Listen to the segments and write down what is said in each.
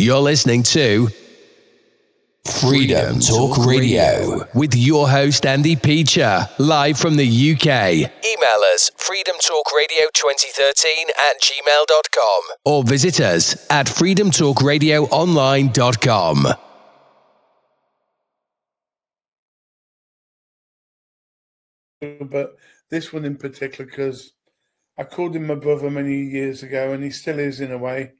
You're listening to Freedom Talk Radio with your host Andy Peacher, live from the UK. Email us freedomtalkradio2013@gmail.com or visit us at freedomtalkradioonline.com. But this one in particular, because I called him my brother many years ago, and he still is in a way.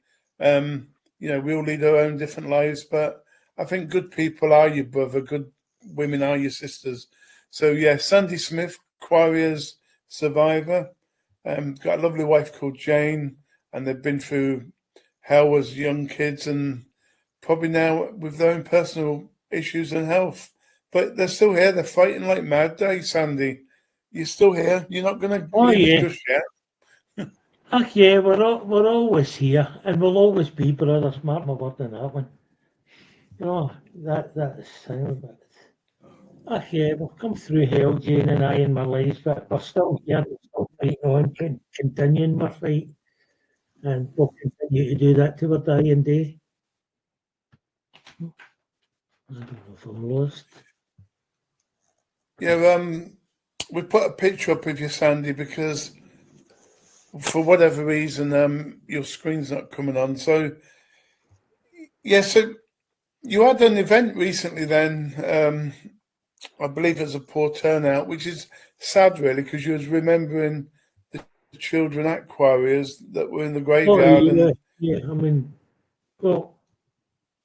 We all lead our own different lives, but I think good people are your brother, good women are your sisters. So yeah, Sandy Smith, Quarriers survivor, got a lovely wife called Jayne, and they've been through hell as young kids, and probably now with their own personal issues and health. But they're still here. They're fighting like mad. Hey, Sandy, you're still here. You're not going to leave us just yet. Yeah, we're always here, and we'll always be brothers. Mark my word on that one. That's silent. Yeah, we've come through hell, Jayne and I, in my lives, but we're still here. We're still fighting on, continuing our fight, and we'll continue to do that till our dying day. I don't know if I'm lost. Yeah, we put a picture up of you, Sandy, because for whatever reason, your screen's not coming on. So, yeah, so you had an event recently then, I believe it was a poor turnout, which is sad, really, because you was remembering the children at Quarriers that were in the graveyard.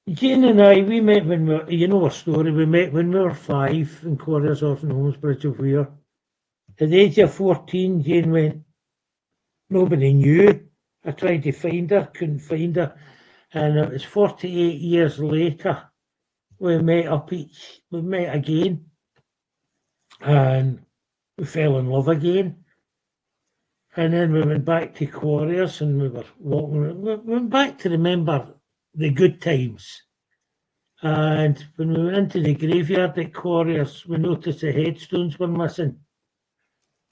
Jayne and I, we met when we were, our story, we met when we were 5 in Quarriers Orphan Homes, Bridge of Weir. At the age of 14, Jayne went, nobody knew. I tried to find her, couldn't find her. And it was 48 years later, we met again. And we fell in love again. And then we went back to Quarriers and we were walking. We went back to remember the good times. And when we went into the graveyard at Quarriers, we noticed the headstones were missing.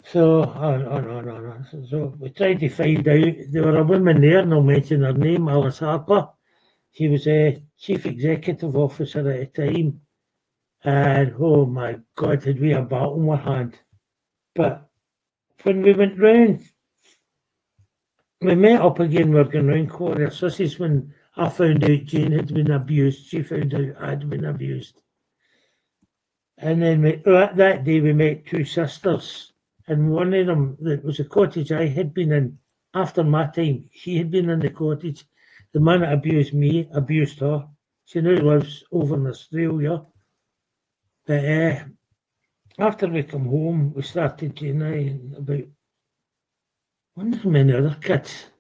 So, So we tried to find out. There were a woman there, and I'll mention her name, Alice Harper. She was a chief executive officer at the time. And oh my God, had we a battle in our hand. But when we went round, we met up again, we were going round Quarriers. This is when I found out Jayne had been abused. She found out I'd been abused. And then that day we met 2 sisters. And one of them, that was a cottage I had been in after my time. She had been in the cottage. The man that abused me abused her. She now lives over in Australia. But after we come home, we started, Jayne and I, about, I wonder how many other kids.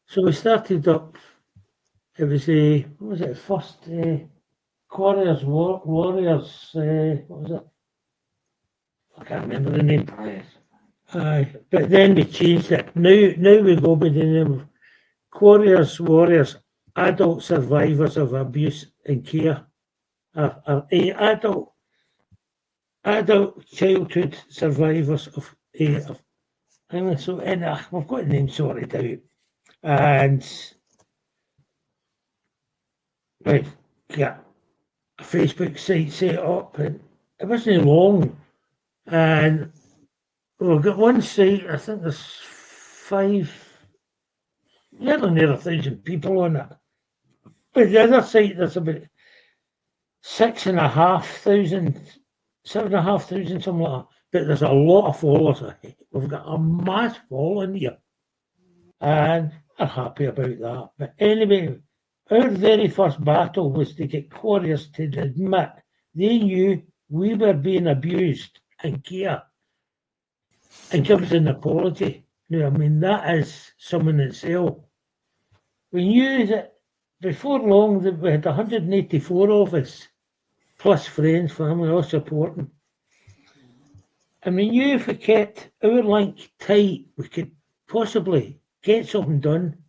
So we started up, it was first Quarriers Warriors, what was it? I can't remember the name. But then we changed it. Now we go by the name of Quarriers Warriors, Adult Survivors of Abuse and Care. Adult Childhood Survivors of so we've got the name sorted out. And we've got a Facebook site set up, and it wasn't long. And we've got one site, I think there's nearly 1,000 people on it. But the other site, there's about 6,500, 7,500, something like that. But there's a lot of followers. We've got a mass following here. And we're happy about that. But anyway, our very first battle was to get Quarriers to admit they knew we were being abused and care and give us an apology. That is something in itself. We knew that before long that we had 184 of us, plus friends, family, all supporting. And we knew if we kept our link tight, we could possibly get something done.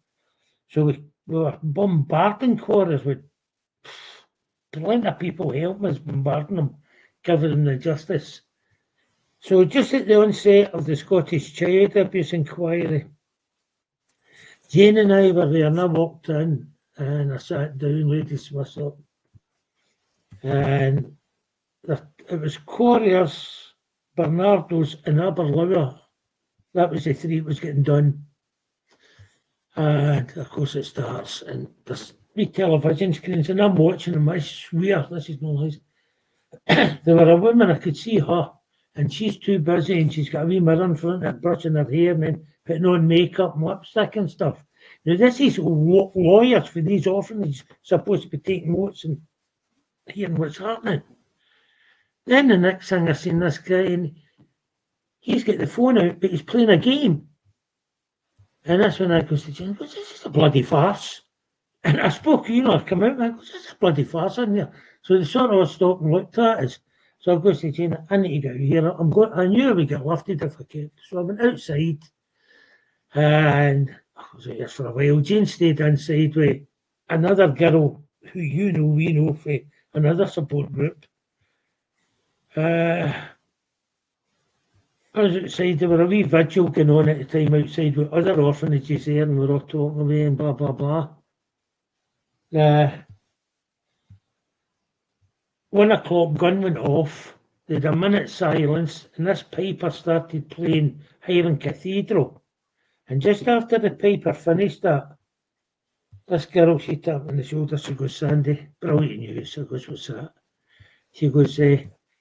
So we were bombarding Quarriers with plenty of people helping us, bombarding them, giving them the justice. So just at the onset of the Scottish Child Abuse Inquiry, Jayne and I were there, and I walked in, and I sat down, ladies was up, and it was Quarriers, Bernardo's and Aberlour. That was the three that was getting done. And of course it starts, and there's 3 television screens, and I'm watching them. I swear, this is no lies. There were a woman, I could see her, and she's too busy, and she's got a wee mirror in front of her, brushing her hair, and then putting on makeup and lipstick and stuff. Now, this is lawyers for these orphanages supposed to be taking notes and hearing what's happening. Then the next thing I seen this guy, and he's got the phone out, but he's playing a game. And that's when I goes to Jane, this is a bloody farce. And I spoke, I come out and I goes, this is a bloody farce in there. So they sort of stopped and looked at us. So I goes to Jane, I need to get out here. I knew I would get lifted if I could. So I went outside and I was out there for a while. Jane stayed inside with another girl who we know for another support group. I was outside, there were a wee vigil going on at the time outside with other orphanages there, and we were all talking away and blah, blah, blah. 1 o'clock gun went off, they had a minute's silence, and this piper started playing Highland Cathedral. And just after the piper finished that, this girl, she tapped me on the shoulder, she goes, Sandy, brilliant news. I goes, what's that? She goes,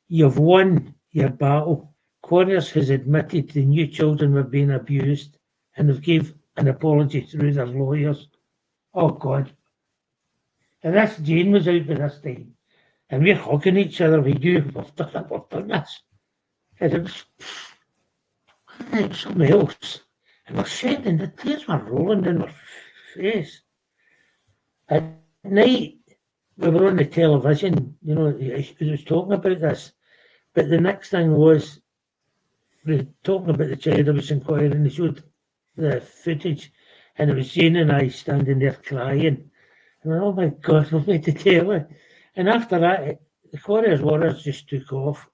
you've won your battle. Quarriers has admitted the new children were being abused, and they've gave an apology through their lawyers. Oh, God. And this Jane was out by this time, and we're hugging each other. We've done this. And it was something else. And we're shedding, the tears were rolling down our face. At night, we were on the television, he was talking about this. But the next thing was, we were talking about the child abuse inquiry, and they showed the footage, and it was Jane and I standing there crying. And oh my God, we've made the telly. And after that, the Quarriers Warriors just took off.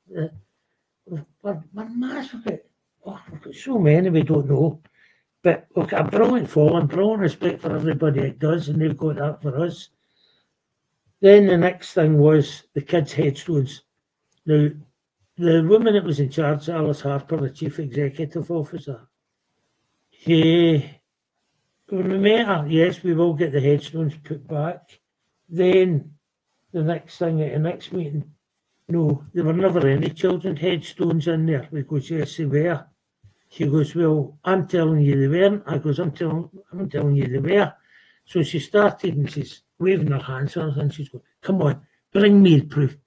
We're massive. We've got so many we don't know. But we've got a brilliant following, brilliant respect for everybody it does, and they've got that for us. Then the next thing was the kids' headstones. Now, the woman that was in charge, Alice Harper, the Chief Executive Officer, when we met her, yes, we will get the headstones put back. Then the next thing at the next meeting, no, there were never any children's headstones in there. We goes, yes, they were. She goes, well, I'm telling you they weren't. I goes, I'm telling you they were. So she started and she's waving her hands at us and she's going, come on, bring me proof,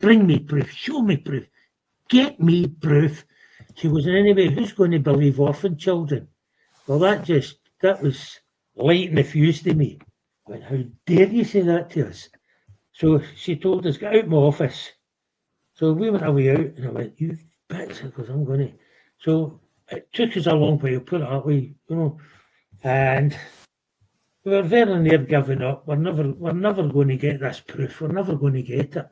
show me proof, get me proof. She goes, anyway, who's going to believe orphan children? Well, that was lighting the fuse to me. I went, how dare you say that to us? So she told us, get out of my office. So we went away out and I went, you bitch, because I'm going to. So it took us a long while, put it that way, and we were very near giving up. We're never going to get this proof. We're never going to get it.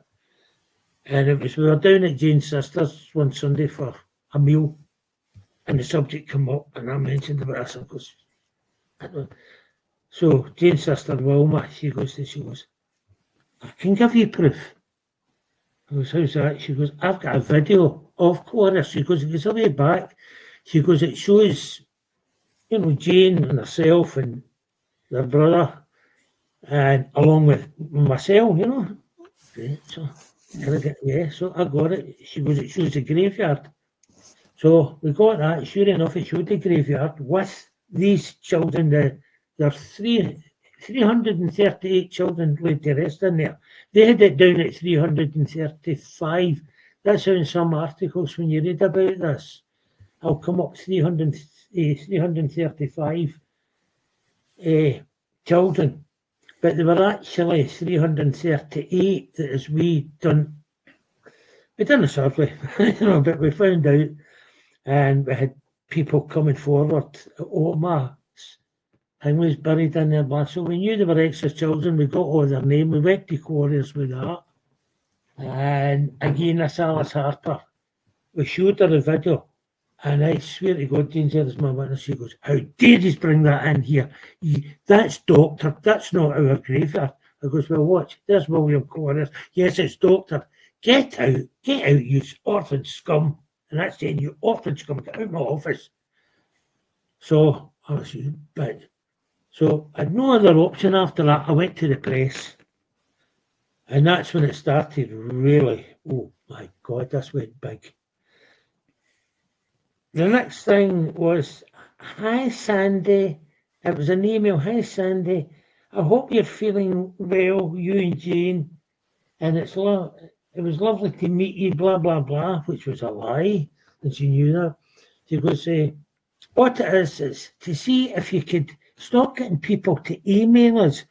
And we were down at Jane's sister's one Sunday for a meal, and the subject came up, and I mentioned about this. So Jane's sister Wilma, she goes, I can give you proof. I goes, how's that? She goes, I've got a video of Quarriers. She goes, it goes away back. She goes, it shows, Jane and herself and their brother, and along with myself, Okay, so I got it. She goes, it shows the graveyard. So we got that. Sure enough, it showed the graveyard with these children. There's 338 children laid to rest in there. They had it down at 335. That's how in some articles, when you read about this, I'll come up 335 children. But there were actually 338 that as we done a survey, but we found out, and we had people coming forward. My thing was buried in there. So we knew there were extra children. We got all their name. We went to Quarriers with that. And again, this Alice Harper, we showed her the video. And I swear to God, Jane said, as my witness, she goes, how dare you bring that in here? That's doctored. That's not our graveyard. I goes, well, watch. There's William Quarriers. Yes, it's doctored. Get out, you orphan scum. And that's saying, you orphan scum, get out of my office. So I was, you bit. So I had no other option after that. I went to the press. And that's when it started really. Oh my God, this went big. The next thing was, hi Sandy. It was an email. Hi Sandy. I hope you're feeling well, you and Jane. And it was lovely to meet you, blah, blah, blah, which was a lie. And she knew that. She goes, what it is to see if you could stop getting people to email us.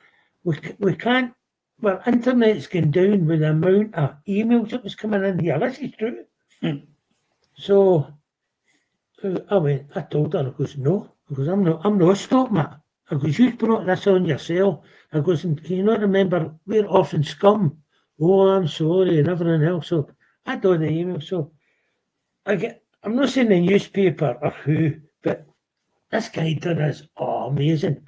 We can't, well, internet's going down with the amount of emails that was coming in here. This is true. So I told her, I goes, no. I goes, I'm not stopping it. I goes, you brought this on yourself. I goes, and can you not remember, we're orphan scum. Oh, I'm sorry, and everything else. So I do the email. So I'm not saying the newspaper or who, but this guy done is amazing.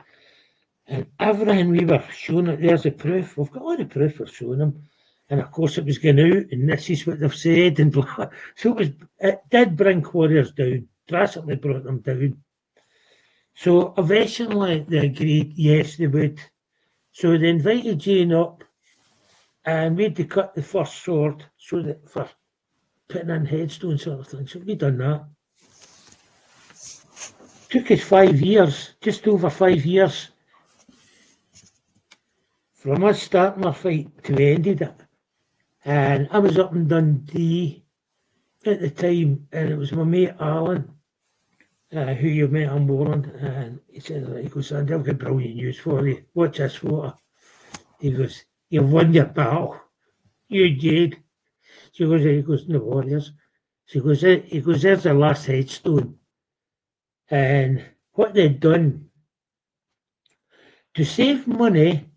And everything we were showing it, there's the proof. We've got all the proof we're showing them. And of course it was going out, and this is what they've said, and blah. So it did bring Quarriers down, drastically brought them down. So eventually they agreed, yes, they would. So they invited Jane up, and we had to cut the first sword so that for putting in headstones sort of thing. So we done that. Took us 5 years, just over 5 years, from us starting our fight to we ended it. And I was up in Dundee at the time, and it was my mate Alan, who you met on Moreland, and he said, he goes, Sandy, I've got brilliant news for you. Watch this photo. He goes, you've won your battle. You Jade. He goes, no Warriors. He goes, there's the last headstone. And what they'd done, to save money,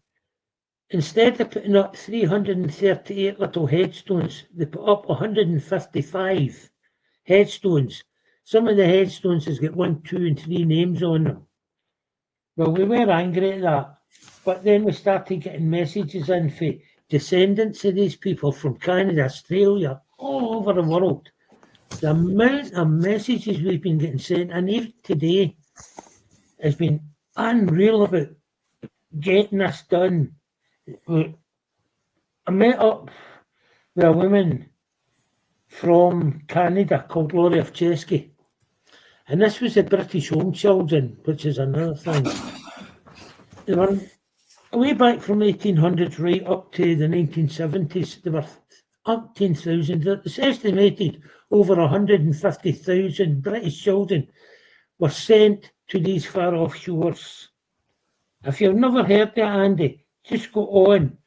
instead of putting up 338 little headstones, they put up 155 headstones. Some of the headstones has got 1, 2, and 3 names on them. Well, we were angry at that, but then we started getting messages in for descendants of these people from Canada, Australia, all over the world. The amount of messages we've been getting sent, and even today, has been unreal about getting this done. I met up with a woman from Canada called Laurie of Chesky. And this was the British Home Children, which is another thing. They were way back from 1800s right up to the 1970s. There were up 10,000. It's estimated over 150,000 British children were sent to these far off shores. If you've never heard that, Andy, just go on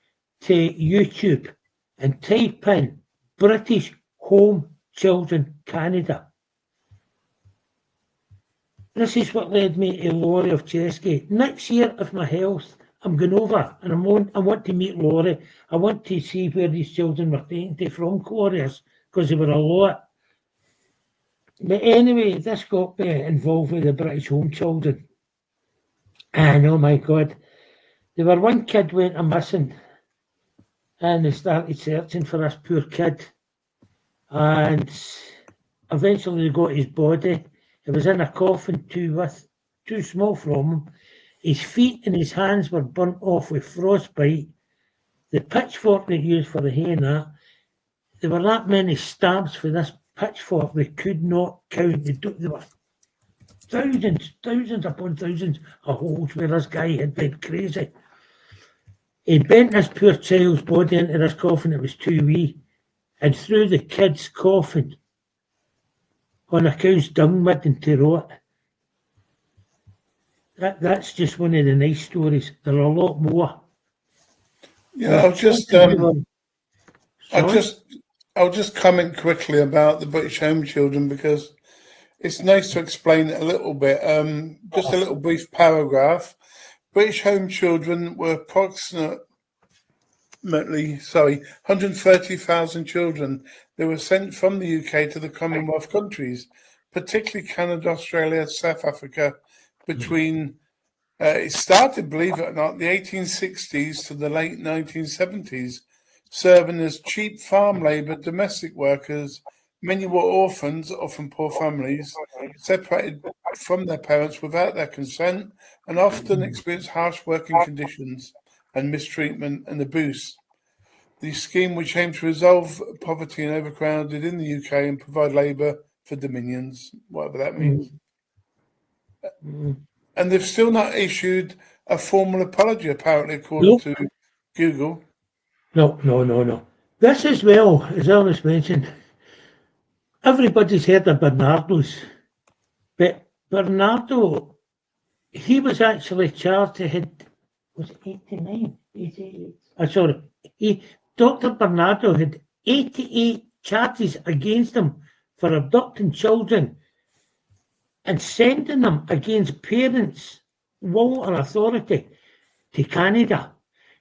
to YouTube and type in British Home Children Canada. This is what led me to Laurie of Chesky. Next year, if my health, I'm going over and I want to meet Laurie. I want to see where these children were taken to from Quarriers, because there were a lot. But anyway, this got me involved with the British Home Children. And oh my God, there were one kid went a missing, and they started searching for this poor kid. And eventually they got his body. It was in a coffin too small from him. His feet and his hands were burnt off with frostbite. The pitchfork they used for the hay and that, there were that many stabs for this pitchfork they could not count. There were thousands upon thousands of holes where this guy had been crazy. He bent this poor child's body into this coffin, it was too wee, and threw the kid's coffin on a cow's dung mud into rot. That's just one of the nice stories. There are a lot more. Yeah, I'll just comment quickly about the British Home Children, because it's nice to explain it a little bit. Just a little brief paragraph. British Home Children were approximately 130,000 children. They were sent from the UK to the Commonwealth countries. particularly Canada, Australia, South Africa, between it started, believe it or not, the 1860s to the late 1970s, serving as cheap farm labour, domestic workers. Many were orphans, often poor families, separated from their parents without their consent, and often experienced harsh working conditions and mistreatment and abuse. The scheme, which aimed to resolve poverty and overcrowded in the UK and provide labour for Dominions, whatever that means. And they've still not issued a formal apology, apparently, according to Google. No. This as well, as I was mentioned, everybody's heard of Bernardo's, but Bernardo, he was actually charged, was it 89? 88? Sorry, Dr. Bernardo had 88 charges against him for abducting children and sending them against parents, will or authority, to Canada.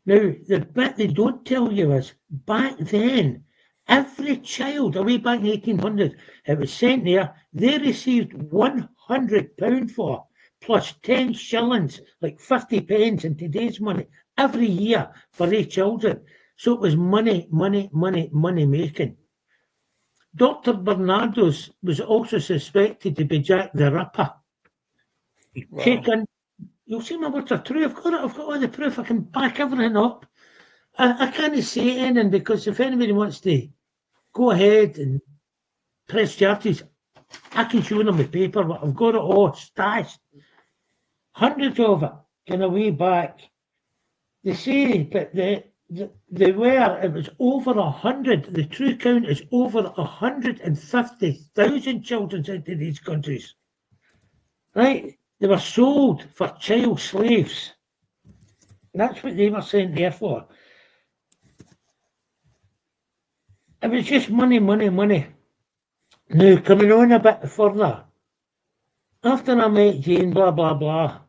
Now, the bit they don't tell you is, back then, every child, away back in 1800, it was sent there, they received £100 for, plus 10 shillings, like 50 pence in today's money, every year for their children. So it was money making. Dr. Bernardo's was also suspected to be Jack the Ripper. Wow. You'll see my words are true. I've got all the proof. I can back everything up. I can't say anything, because if anybody wants to go ahead and press charges, I can show them the paper, but I've got it all stashed. Hundreds of it, kind of way back. They say that it was over 100, the true count is over 150,000 children sent to these countries. Right? They were sold for child slaves. That's what they were sent there for. It was just money. Now, coming on a bit further, after I met Jayne, blah, blah, blah,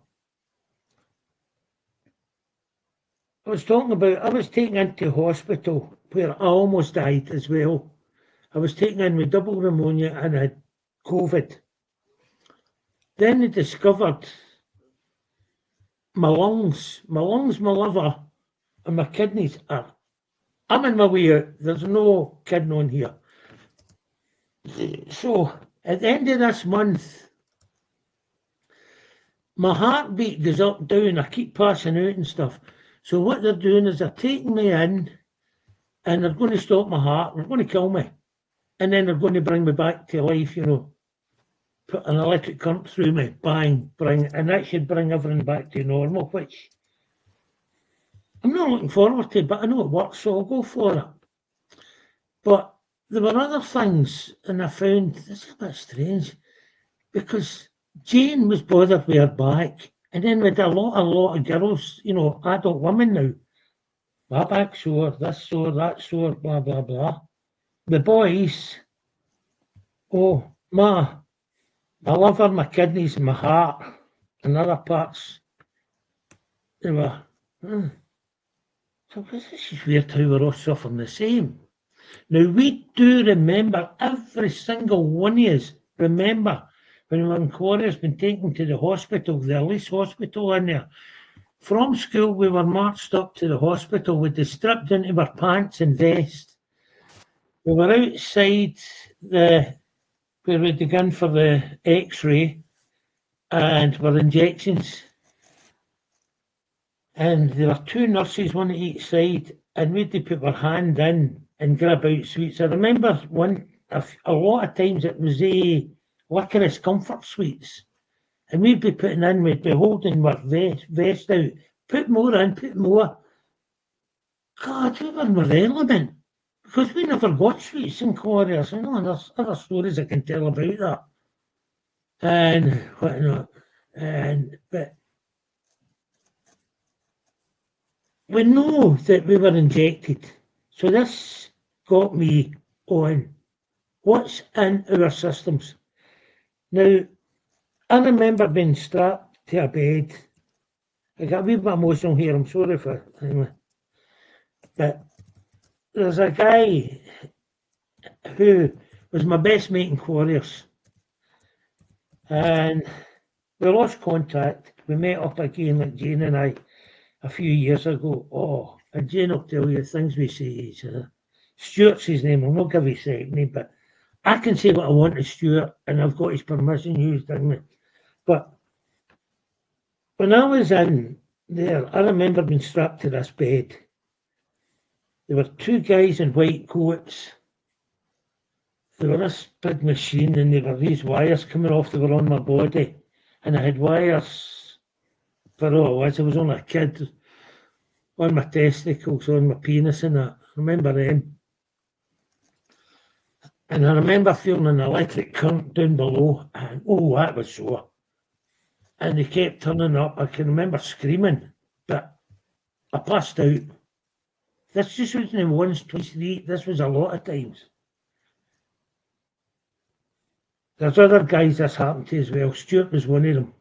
I was taken into hospital where I almost died as well. I was taken in with double pneumonia and I had COVID. Then they discovered my lungs, my liver, and my kidneys are. I'm in my way out. There's no kidding on here. So, at the end of this month, my heartbeat goes up, down. I keep passing out and stuff. So what they're doing is they're taking me in, and they're going to stop my heart. They're going to kill me. And then they're going to bring me back to life, put an electric current through me, bang, and that should bring everything back to normal, which I'm not looking forward to, but I know it works, so I'll go for it. But there were other things, and I found this a bit strange, because Jayne was bothered with her back, and then with a lot of girls, adult women now, my back sore, this sore, that sore, blah, blah, blah. The boys, my liver, my kidneys, my heart, and other parts, they were, so this is weird how we're all suffering the same. Now, we do remember, every single one of us, remember, when we were in Quarriers, been taken to the hospital, the Elise hospital in there. From school, we were marched up to the hospital with the stripped into our pants and vest. We were outside where we'd gone for the X-ray and our injections. And there were two nurses, one at each side, and we'd put our hand in and grab out sweets. I remember a lot of times it was licorice comfort sweets. And we'd be we'd be holding our vest out. Put more in, put more. God, we were in our element. Because we never got sweets in Quarriers. And there's other stories I can tell about that. And whatnot. But we know that we were injected. So this got me on what's in our systems. Now, I remember being strapped to a bed. I got a wee bit emotional here, I'm sorry for it. But there's a guy who was my best mate in Quarriers. And we lost contact. We met up again, like Jane and I, a few years ago. Oh, and Jane will tell you things we say to each other. Stuart's his name. I'll not give his second name, but I can say what I want to Stuart, and I've got his permission used in me. But when I was in there, I remember being strapped to this bed. There were two guys in white coats. There were this big machine, and there were these wires coming off. They were on my body, and I had wires for all I was only a kid, on my testicles, on my penis, and that. I remember them. And I remember feeling an electric current down below, and oh, that was sore. And they kept turning up. I can remember screaming, but I passed out. This just wasn't once, twice, three. This was a lot of times. There's other guys this happened to as well. Stuart was one of them.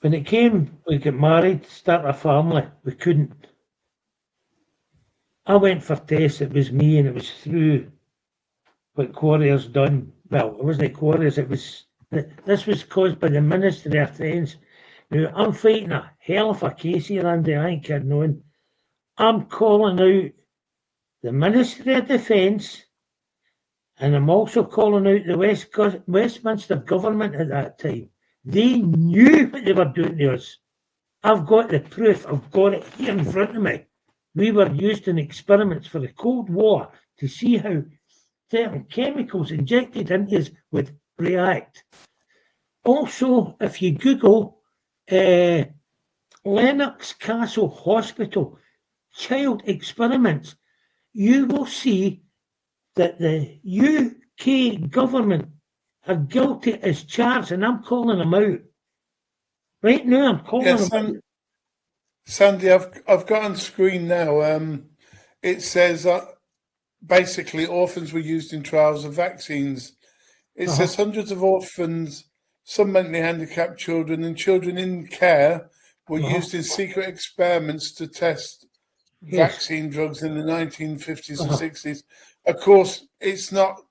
When it came, we got married, start a family, we couldn't. I went for tests, it was me, and it was through what Quarriers done. Well, it wasn't Quarriers, it was, this was caused by the Ministry of Defence. Now, I'm fighting a hell of a case here, Andy, I ain't kidding on. I'm calling out the Ministry of Defence, and I'm also calling out the Westminster government at that time. They knew what they were doing to us. I've got the proof. I've got it here in front of me. We were used in experiments for the Cold War to see how certain chemicals injected into us would react. Also, if you Google Lennox Castle Hospital child experiments, you will see that the UK government are guilty as charged, and I'm calling them out. Right now, I'm calling them out. Sandy, I've got on screen now. It says basically orphans were used in trials of vaccines. It says hundreds of orphans, some mentally handicapped children, and children in care were used in secret experiments to test vaccine drugs in the 1950s and 60s. Of course, it's not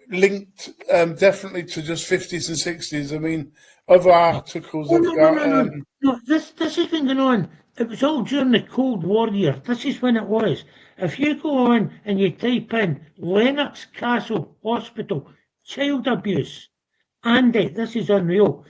linked definitely to just 50s and 60s. I mean, other articles have got... No, this has been going on. It was all during the Cold War year. This is when it was. If you go on and you type in Lennox Castle Hospital child abuse, Andy, this is unreal.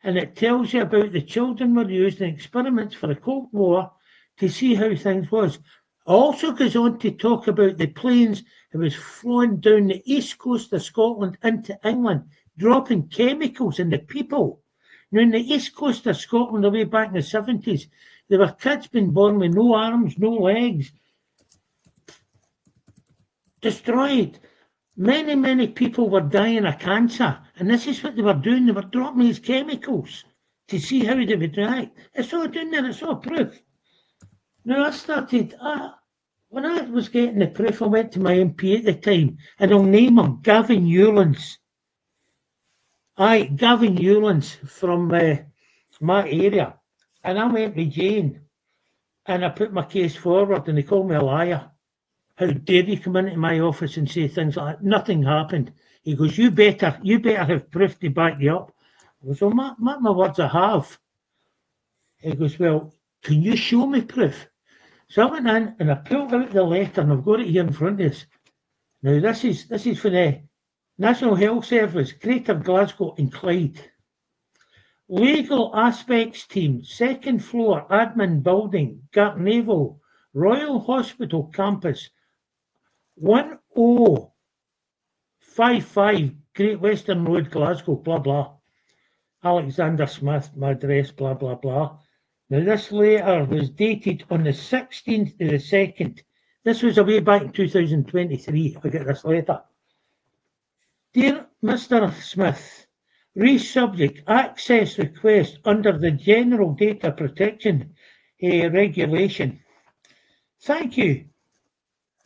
And it tells you about the children were used in experiments for the Cold War to see how things was. It also goes on to talk about the planes that was flown down the east coast of Scotland into England, dropping chemicals in the people. Now, in the east coast of Scotland, away back in the 70s, there were kids being born with no arms, no legs, destroyed. Many, many people were dying of cancer, and this is what they were doing. They were dropping these chemicals to see how they would react. It's all down there, it's all proof. Now, I started, when I was getting the proof, I went to my MP at the time, and I'll name him Gavin Ewlands. Gavin Ewlands from my area. And I went with Jane, and I put my case forward, and they called me a liar. How dare you come into my office and say things like that? Nothing happened. He goes, you better have proof to back you up. I goes, well, my words I have. He goes, well, can you show me proof? So I went in and I pulled out the letter, and I've got it here in front of us. Now, this is for the National Health Service, Greater Glasgow and Clyde. Legal Aspects Team, second floor, admin building, Gartnavel, Royal Hospital Campus, 1055 Great Western Road, Glasgow, blah, blah. Alexander Smith, my address, blah, blah, blah. Now, this letter was dated on the 16th of the 2nd. This was away back in 2023, I get this letter. Dear Mr. Smith, re-subject access request under the General Data Protection Regulation. Thank you.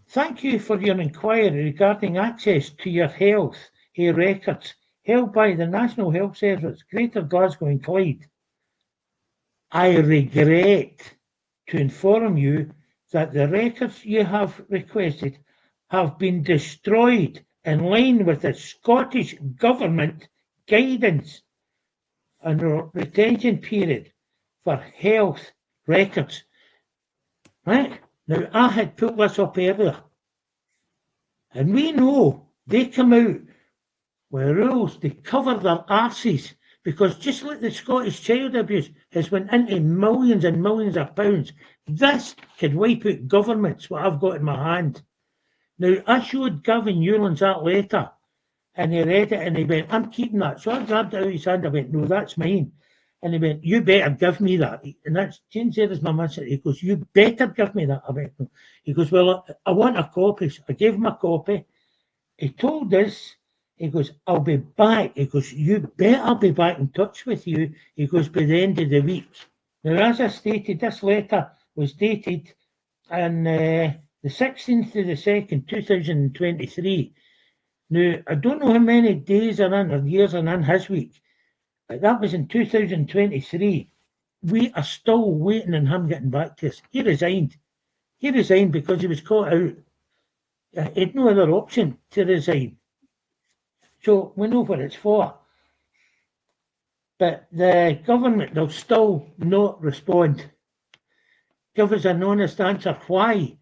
Thank you for your inquiry regarding access to your health records held by the National Health Service, Greater Glasgow and Clyde. I regret to inform you that the records you have requested have been destroyed in line with the Scottish Government guidance on the retention period for health records. Right? Now, I had put this up earlier, and we know they come out with rules to cover their arses, because just like the Scottish child abuse has went into millions and millions of pounds, this could wipe out governments, what I've got in my hand. Now, I showed Gavin Newlands that letter, and he read it, and he went, I'm keeping that. So I grabbed it out of his hand, I went, no, that's mine. And he went, you better give me that. And that's, Jane said, as my message, he goes, you better give me that. I went, no. He goes, well, I want a copy. So I gave him a copy. He told us, he goes, I'll be back. He goes, you better be back in touch with you. He goes, by the end of the week. Now, as I stated, this letter was dated on the 16th of the 2nd, 2023. Now, I don't know how many days are in or years are in his week, but that was in 2023. We are still waiting on him getting back to us. He resigned. He resigned because he was caught out. He had no other option to resign. So we know what it's for. But the government will still not respond. Give us an honest answer. Why?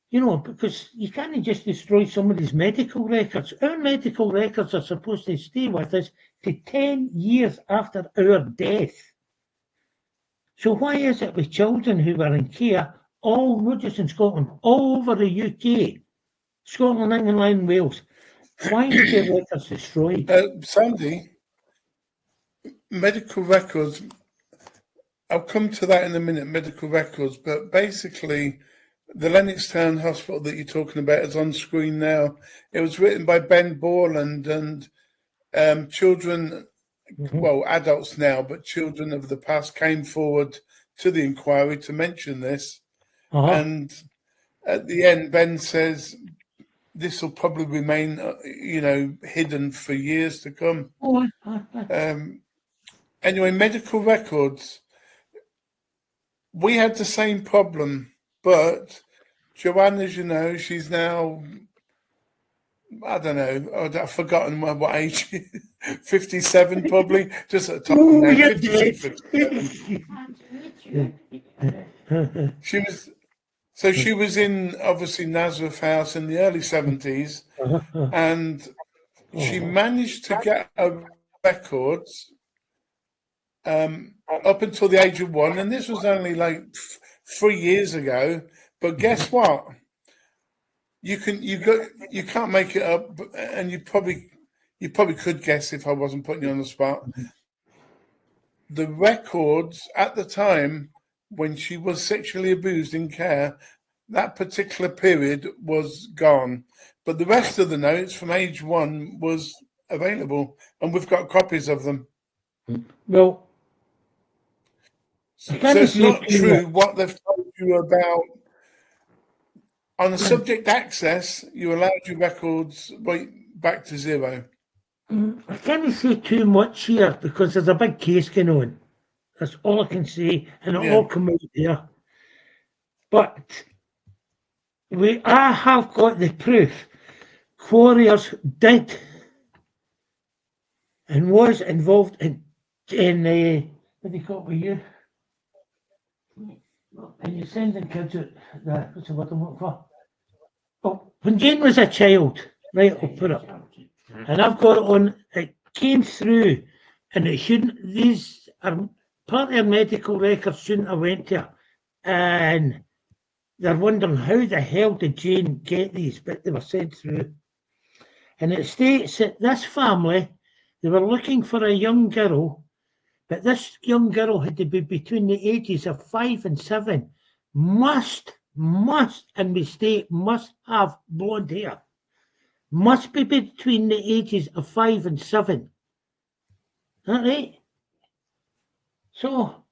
You know, because you can't just destroy somebody's medical records. Our medical records are supposed to stay with us to 10 years after our death. So why is it with children who were in care, all, not just in Scotland, all over the UK, Scotland, England, Ireland, Wales, why were their records destroyed? Sandy, medical records, I'll come to that in a minute, medical records, but basically the Lennoxtown Hospital that you're talking about is on screen now. It was written by Ben Borland, and children, well, adults now, but children of the past came forward to the inquiry to mention this. And at the end, Ben says this will probably remain, hidden for years to come. Anyway, medical records. We had the same problem, but Joanne, as you know, she's now, I don't know, I've forgotten what age, 57 probably, just at the top of now, 56, 57. She was in, obviously, Nazareth House in the early 70s, and she managed to get her records up until the age of 1, and this was only like 3 years ago. But guess what? You can't make it up, and you probably could guess if I wasn't putting you on the spot. The records at the time when she was sexually abused in care, that particular period was gone, but the rest of the notes from age 1 was available, and we've got copies of them. Well, so it's not true what they've told you about. On the subject access, you allowed your records right back to 0. I can't say too much here because there's a big case going on. That's all I can say, and it'll all come out there. But I have got the proof. Quarriers did and was involved in what do you call it with you? And you're sending kids out there. What's the word I'm looking for? Oh, when Jane was a child, right, I'll put it. And I've got it on, it came through, and it shouldn't, these are part of their medical records shouldn't have went to her. And they're wondering how the hell did Jane get these, but they were sent through. And it states that this family, they were looking for a young girl, but this young girl had to be between the ages of 5 and 7, must, and mistake, must have blonde hair. Must be between the ages of 5 and 7. All right? So,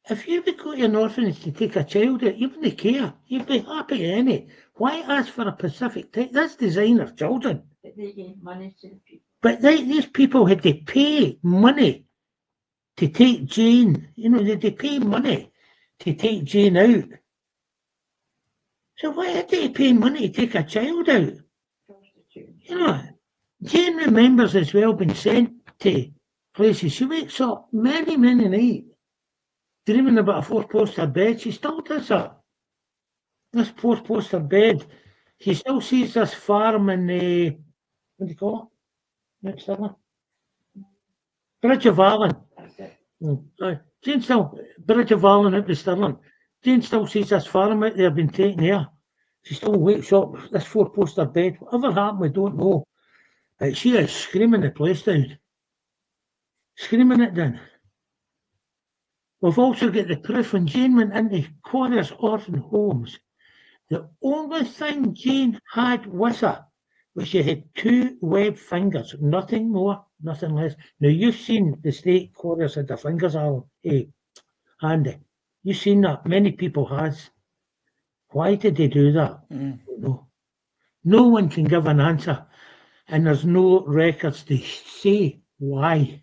if you would go to an orphanage to take a child out, you wouldn't care. You'd be happy any. Why ask for a specific type? That's designer children. But they gave money to the people. But these people had to pay money to take Jane. You know, they had to pay money to take Jane out. So why had they pay money to take a child out? You know, Jane remembers as well being sent to places. She wakes up many nights dreaming about a four-poster bed. She still does that. This four-poster bed. She still sees this farm in what do you call it? Next summer. Bridge of Allen. Jane still, Bridge of Allen out to Stirling. Jane still sees this farm out there being taken there. She still wakes up, this four-poster bed. Whatever happened, we don't know. But she is screaming the place down. Screaming it down. We've also got the proof when Jane went into Quarriers orphan homes. The only thing Jane had with her was she had 2 webbed fingers, nothing more, nothing less. Now you've seen the state Quarriers had their fingers all handy. You've seen that. Many people has. Why did they do that? No one can give an answer, and there's no records to say why.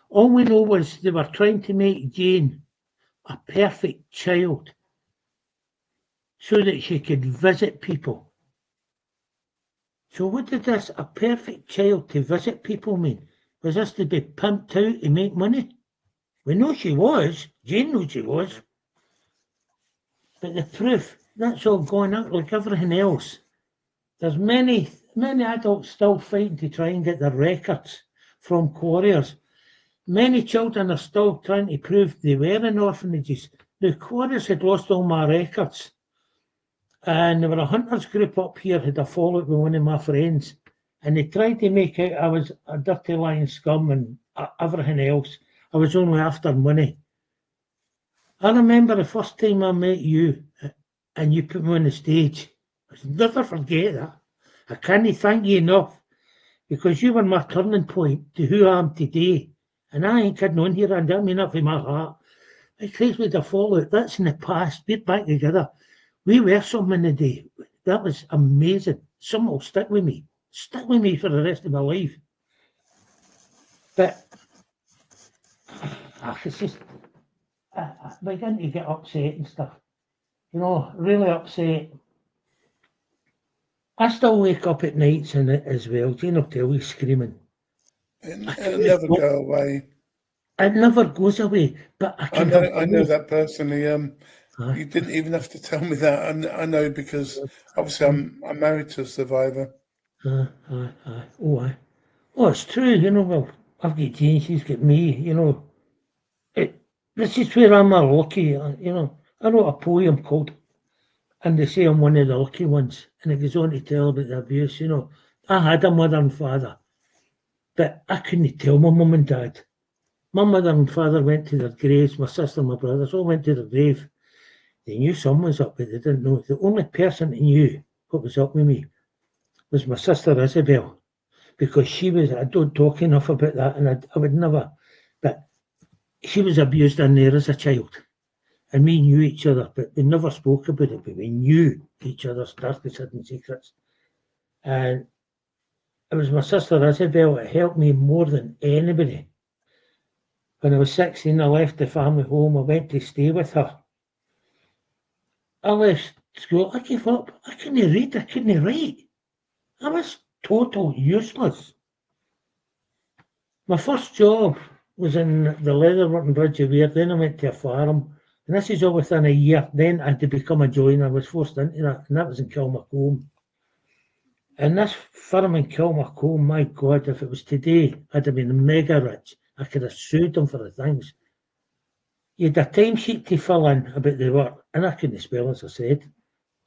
All we know was they were trying to make Jane a perfect child so that she could visit people. So what did this, a perfect child to visit people, mean? Was this to be pimped out to make money? We know she was. Jane knows she was. But the proof, that's all going out like everything else. There's many adults still fighting to try and get their records from Quarriers. Many children are still trying to prove they were in orphanages. The Quarriers had lost all my records. And there were a hunters group up here had a fallout with one of my friends. And they tried to make out I was a dirty lying scum and everything else. I was only after money. I remember the first time I met you and you put me on the stage. I'll never forget that. I can't thank you enough because you were my turning point to who I am today. And I ain't kidding on here, and I mean that from my heart. I Christ with the fallout, that's in the past. We're back together. We were something in the day. That was amazing. Something will stick with me. Stick with me for the rest of my life. But it's just, I begin to get upset and stuff. You know, really upset. I still wake up at nights in it as well. Jane will tell you screaming. It'll never go away. It never goes away. But I know that personally. You didn't even have to tell me that. I know because obviously I'm married to a survivor. Oh, it's true. You know, well, I've got Jane, she's got me. You know, this is where I'm lucky. You know, I wrote a poem called, and they say I'm one of the lucky ones, and it goes on to tell about the abuse. You know, I had a mother and father, but I couldn't tell my mum and dad. My mother and father went to their graves. My sister and my brothers all went to their grave. They knew something was up, but they didn't know. The only person who knew what was up with me was my sister Isabel, because she was, I don't talk enough about that, and I would never, but she was abused in there as a child. And we knew each other, but we never spoke about it, but we knew each other's darkest hidden secrets. And it was my sister Isabel that helped me more than anybody. When I was 16, I left the family home. I went to stay with her. I left school. I gave up. I couldn't read. I couldn't write. I was total useless. My first job was in the leatherworking Bridge of Weir. Then I went to a farm. And this is all within a year. Then I had to become a joiner. I was forced into that. And that was in Kilmacombe. And this farm in Kilmacombe, my God, if it was today, I'd have been mega rich. I could have sued them for the things. You had a timesheet to fill in about the work, and I couldn't spell, as I said.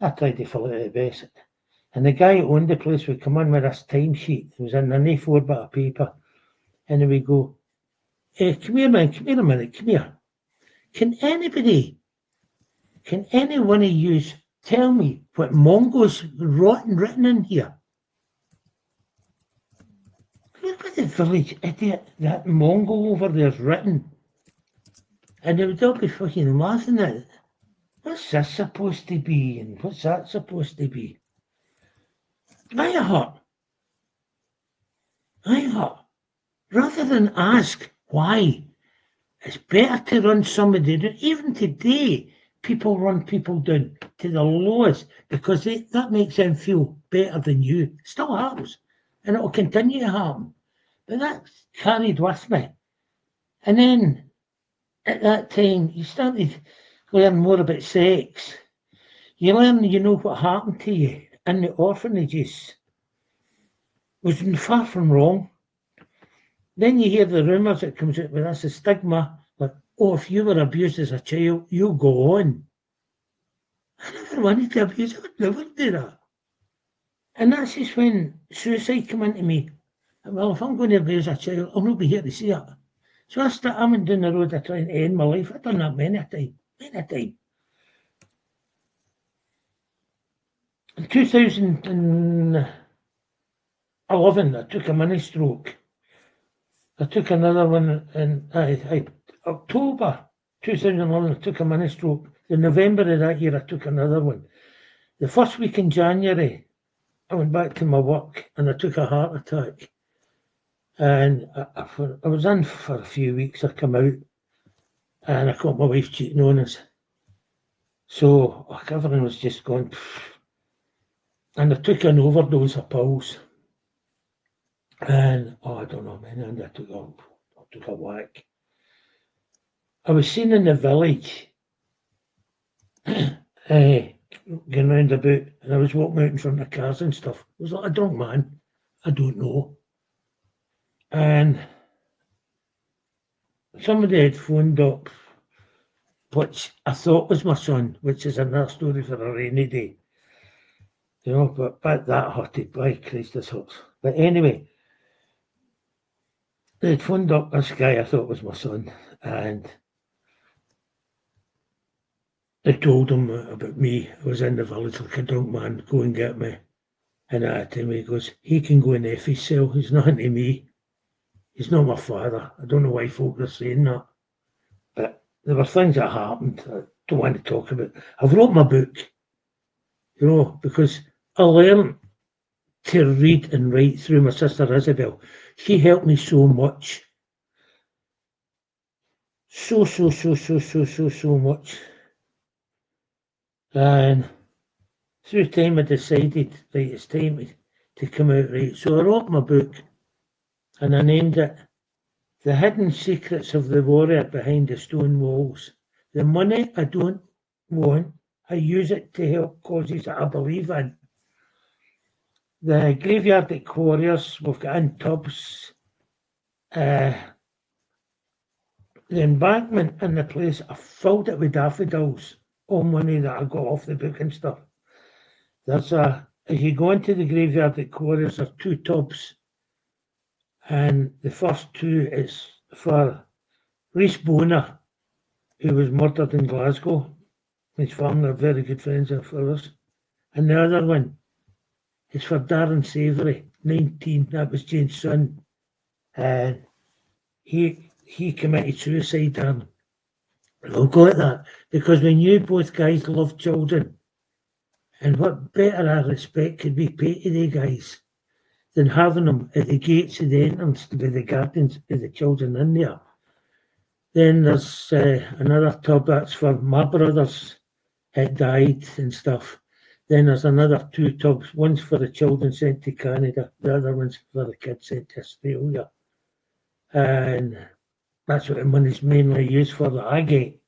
I tried to fill it at best. And the guy who owned the place would come in with this timesheet. It was in an A4 bit of paper. And he would go, come here, man, come here a minute, come here. Can any one of you tell me what Mongo's written in here? Look at the village idiot, that Mongo over there's written. And they would all be fucking laughing at it. What's this supposed to be? And what's that supposed to be? I hurt. Rather than ask why, it's better to run somebody down. Even today, people run people down. to the lowest because that makes them feel better than you. Still happens, and it will continue to happen. But that's carried with me. And then at that time, you started to learn more about sex. You learn, what happened to you in the orphanages was far from wrong. Then you hear the rumours that comes out with this, a stigma, like, oh, if you were abused as a child, you'll go on. I never wanted to abuse, I would never do that. And that's just when suicide came into me. Well, if I'm going to abuse a child, I'll not be here to see it. So I went down the road of trying to end my life. I've done that many a time. In 2011, I took a mini stroke. I took another one in October 2011, I took a mini stroke. In November of that year, I took another one. The first week in January, I went back to my work and I took a heart attack. And I was in for a few weeks. I come out and I caught my wife cheating on us. So everything was just gone. And I took an overdose of pills. And, I don't know, man, and I took a whack. I was seen in the village, going round about, and I was walking out in front of cars and stuff. I was like a drunk man. I don't know. And somebody had phoned up, which I thought was my son, which is another story for a rainy day. But that hurted, by Christ, this hurts. But anyway, they'd phoned up this guy I thought was my son, and they told him about me. I was in the village like a drunk man, go and get me. And at that time he goes, he can go in Effie's cell, he's nothing to me. He's not my father. I don't know why folk are saying that. But there were things that happened I don't want to talk about. I've wrote my book, because I learned to read and write through my sister Isabel. She helped me so much. So much. And through time I decided, right, it's time to come out right. So I wrote my book and I named it The Hidden Secrets of the Warrior Behind the Stone Walls. The money I don't want, I use it to help causes that I believe in. The graveyard at Quarriers, we've got in tubs. The embankment in the place, I filled it with daffodils, all money that I got off the book and stuff. As you go into the graveyard at Quarriers, there's 2 tubs. And the first 2 is for Rhys Bonner, who was murdered in Glasgow. His family are very good friends of ours. And the other one is for Darren Savoury, 19, that was Jane's son. And he committed suicide, Darren. I'll go at that, because when you both guys love children, and what better a respect could be paid to the guys than having them at the gates of the entrance to be the guardians of the children in there. Then there's another tub that's for my brothers that died and stuff. Then there's another 2 tubs, one's for the children sent to Canada, the other one's for the kids sent to Australia. And that's what the money's mainly used for that I get.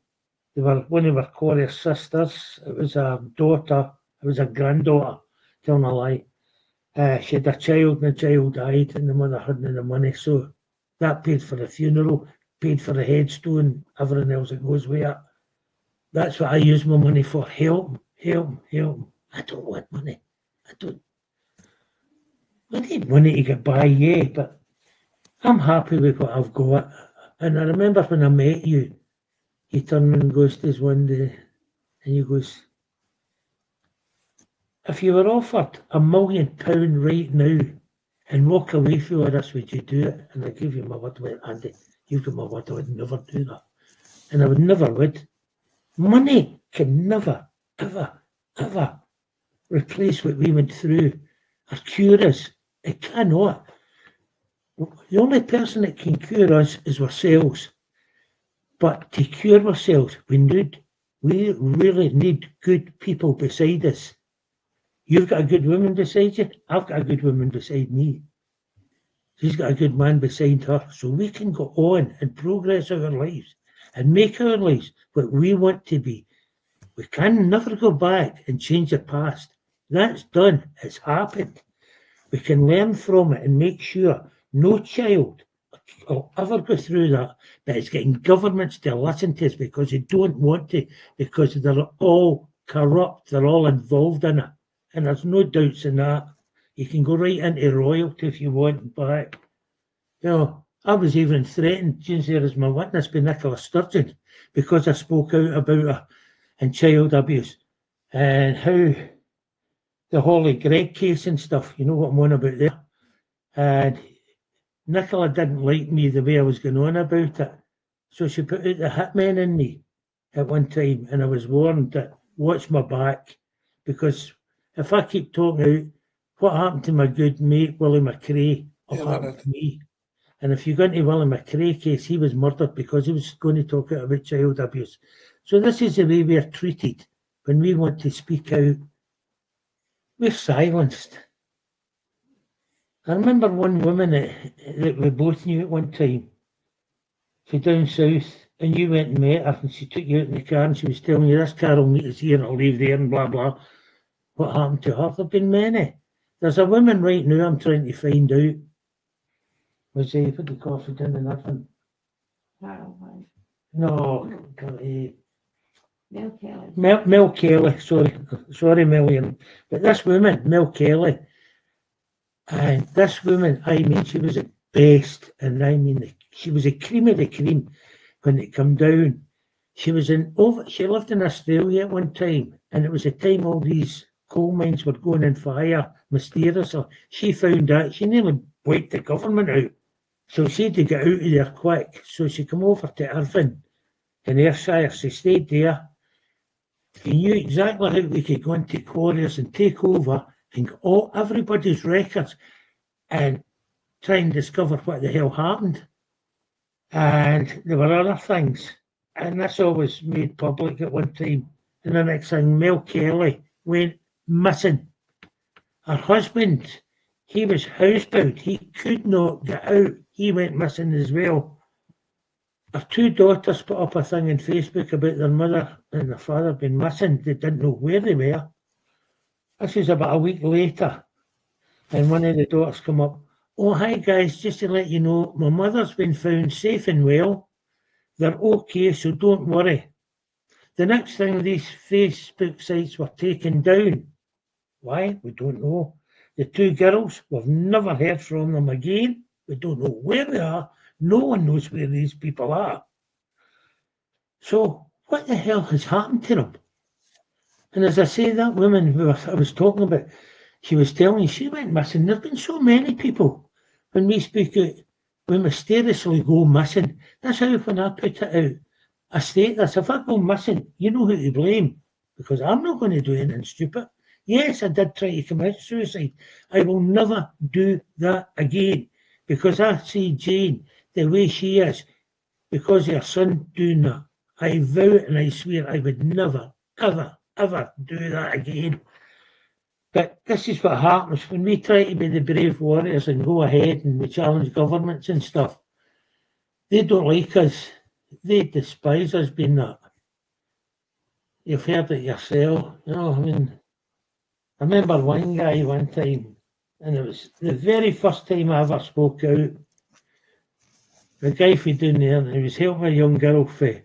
They were one of our Quarrier sisters, it was a daughter, it was a granddaughter, telling a lie. She had a child and the child died and the mother hadn't the money, so that paid for the funeral, paid for the headstone, everything else that goes with it. That's what I use my money for. Help. I don't want money. I need money to get by, yeah, but I'm happy with what I've got. And I remember when I met you, he turned and goes to us one day and he goes, if you were offered £1 million right now and walk away from all this, would you do it? And I gave you my word, Andy, you've got my word, I would never do that. And I would never would. Money can never, ever replace what we went through or cure us. It cannot. The only person that can cure us is ourselves. But to cure ourselves, we need We really need good people beside us. You've got a good woman beside you. I've got a good woman beside me. She's got a good man beside her. So we can go on and progress our lives and make our lives what we want to be. We can never go back and change the past. That's done. It's happened. We can learn from it and make sure no child will ever go through that. But it's getting governments to listen to us because they don't want to, because they're all corrupt. They're all involved in it. And there's no doubts in that. You can go right into royalty if you want back. You know, I was even threatened, James, there as my witness by Nicola Sturgeon, because I spoke out about her and child abuse and how the Holly Gregg case and stuff, you know what I'm on about there. And Nicola didn't like me the way I was going on about it. So she put out the hitmen in me at one time, and I was warned that watch my back, because if I keep talking out, what happened to my good mate Willie McRae will happen to me. And if you go into Willie McRae case, he was murdered because he was going to talk out about child abuse. So this is the way we're treated when we want to speak out. We're silenced. I remember one woman that we both knew at one time. She down south, and you went and met her, and she took you out in the car, and she was telling you, this car will meet us here, and I'll leave there, and blah, blah. What happened to her? There have been many. There's a woman right now I'm trying to find out. Was put the coffee down and nothing. Carol, No, Mel Kelly. Mel Kelly, sorry, Million. But this woman, Mel Kelly, and this woman, I mean, she was the best, and I mean, she was the cream of the cream when it come down. She lived in Australia at one time, and it was the time all these coal mines were going in fire, mysteriously. She found out, she nearly wiped the government out. So she had to get out of there quick. So she came over to Irvine in Ayrshire. She stayed there. He knew exactly how we could go into Quarriers and take over and get everybody's records and try and discover what the hell happened. And there were other things. And this all was made public at one time. And the next thing, Mel Kelly went missing. Her husband, he was housebound. He could not get out. He went missing as well. Her two daughters put up a thing on Facebook about their mother and their father being missing. They didn't know where they were. This was about a week later. And one of the daughters come up. Oh, hi guys, just to let you know, my mother's been found safe and well. They're okay, so don't worry. The next thing, these Facebook sites were taken down. Why? We don't know. The two girls, we've never heard from them again. We don't know where they are. No one knows where these people are. So what the hell has happened to them? And as I say, that woman who I was talking about, she was telling me she went missing. There have been so many people. When we speak out, we mysteriously go missing. That's how when I put it out, I state this. If I go missing, you know who to blame. Because I'm not going to do anything stupid. Yes, I did try to commit suicide. I will never do that again. Because I see Jane the way she is, because of her son doing that. I vow and I swear I would never, ever, ever do that again. But this is what happens when we try to be the brave warriors and go ahead and we challenge governments and stuff. They don't like us. They despise us being that. You've heard it yourself. You know, I mean, I remember one guy one time, and it was the very first time I ever spoke out. The guy from down there, and he was helping a young girl from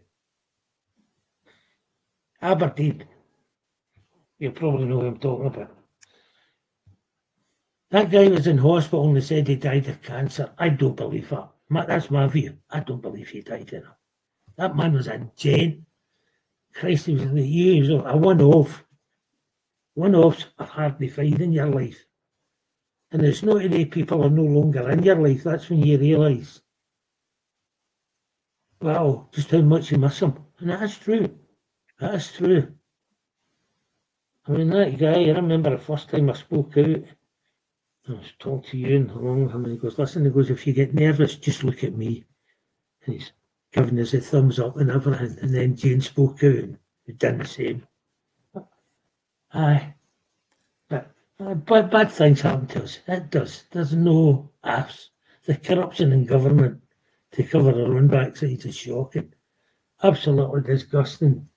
Aberdeen. You probably know who I'm talking about. That guy was in hospital and they said he died of cancer. I don't believe that. That's my view. I don't believe he died of it. That man was a gent. Christ, he was a one-off. One-offs are hard to find in your life. And it's not any people are no longer in your life. That's when you realise, well, just how much you miss them. And that is true. That is true. I mean, that guy, I remember the first time I spoke out, I was talking to you and along with him, and he goes, listen, he goes, if you get nervous, just look at me. And he's giving us a thumbs up and everything. And then Jane spoke out. We've done the same. Aye. But bad things happen to us. It does. There's no ifs. The corruption in government to cover their own backsides is shocking. Absolutely disgusting.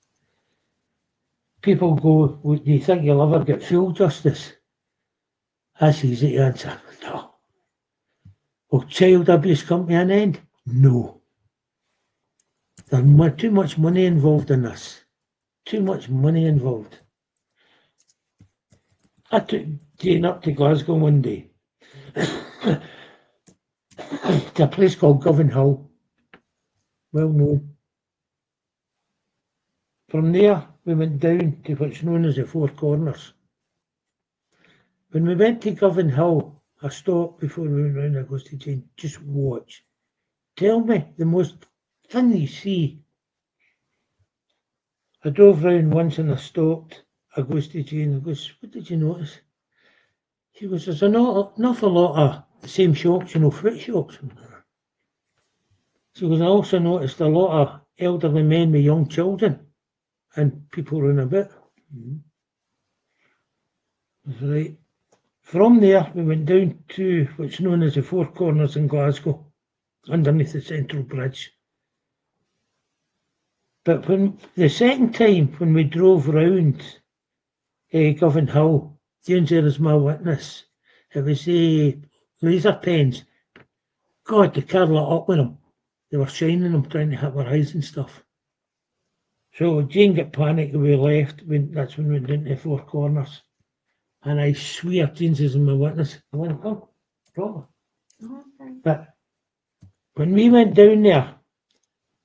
People go, do you think you'll ever get full justice? That's easy to answer. No. Will child abuse come to an end? No. There's too much money involved in this. Too much money involved. I took Jane up to Glasgow one day. To a place called Govan Hill. Well known. From there, we went down to what's known as the Four Corners. When we went to Govan Hill, I stopped before we went round. I goes to Jane, just watch. Tell me the most thing you see. I drove round once and I stopped. I goes to Jane, I goes, what did you notice? She goes, there's an awful lot of the same shops, fruit shops. She goes, I also noticed a lot of elderly men with young children and people running about. That's right. From there, we went down to what's known as the Four Corners in Glasgow, underneath the Central Bridge. But when the second time, when we drove round Govan Hill, Jane's there as my witness, it was laser pens. God, the car lit up with them. They were shining them, trying to hit our eyes and stuff. So Jane got panicked and we left. That's when we went down to the Four Corners. And I swear Jane's is my witness. I went, oh, proper. But when we went down there,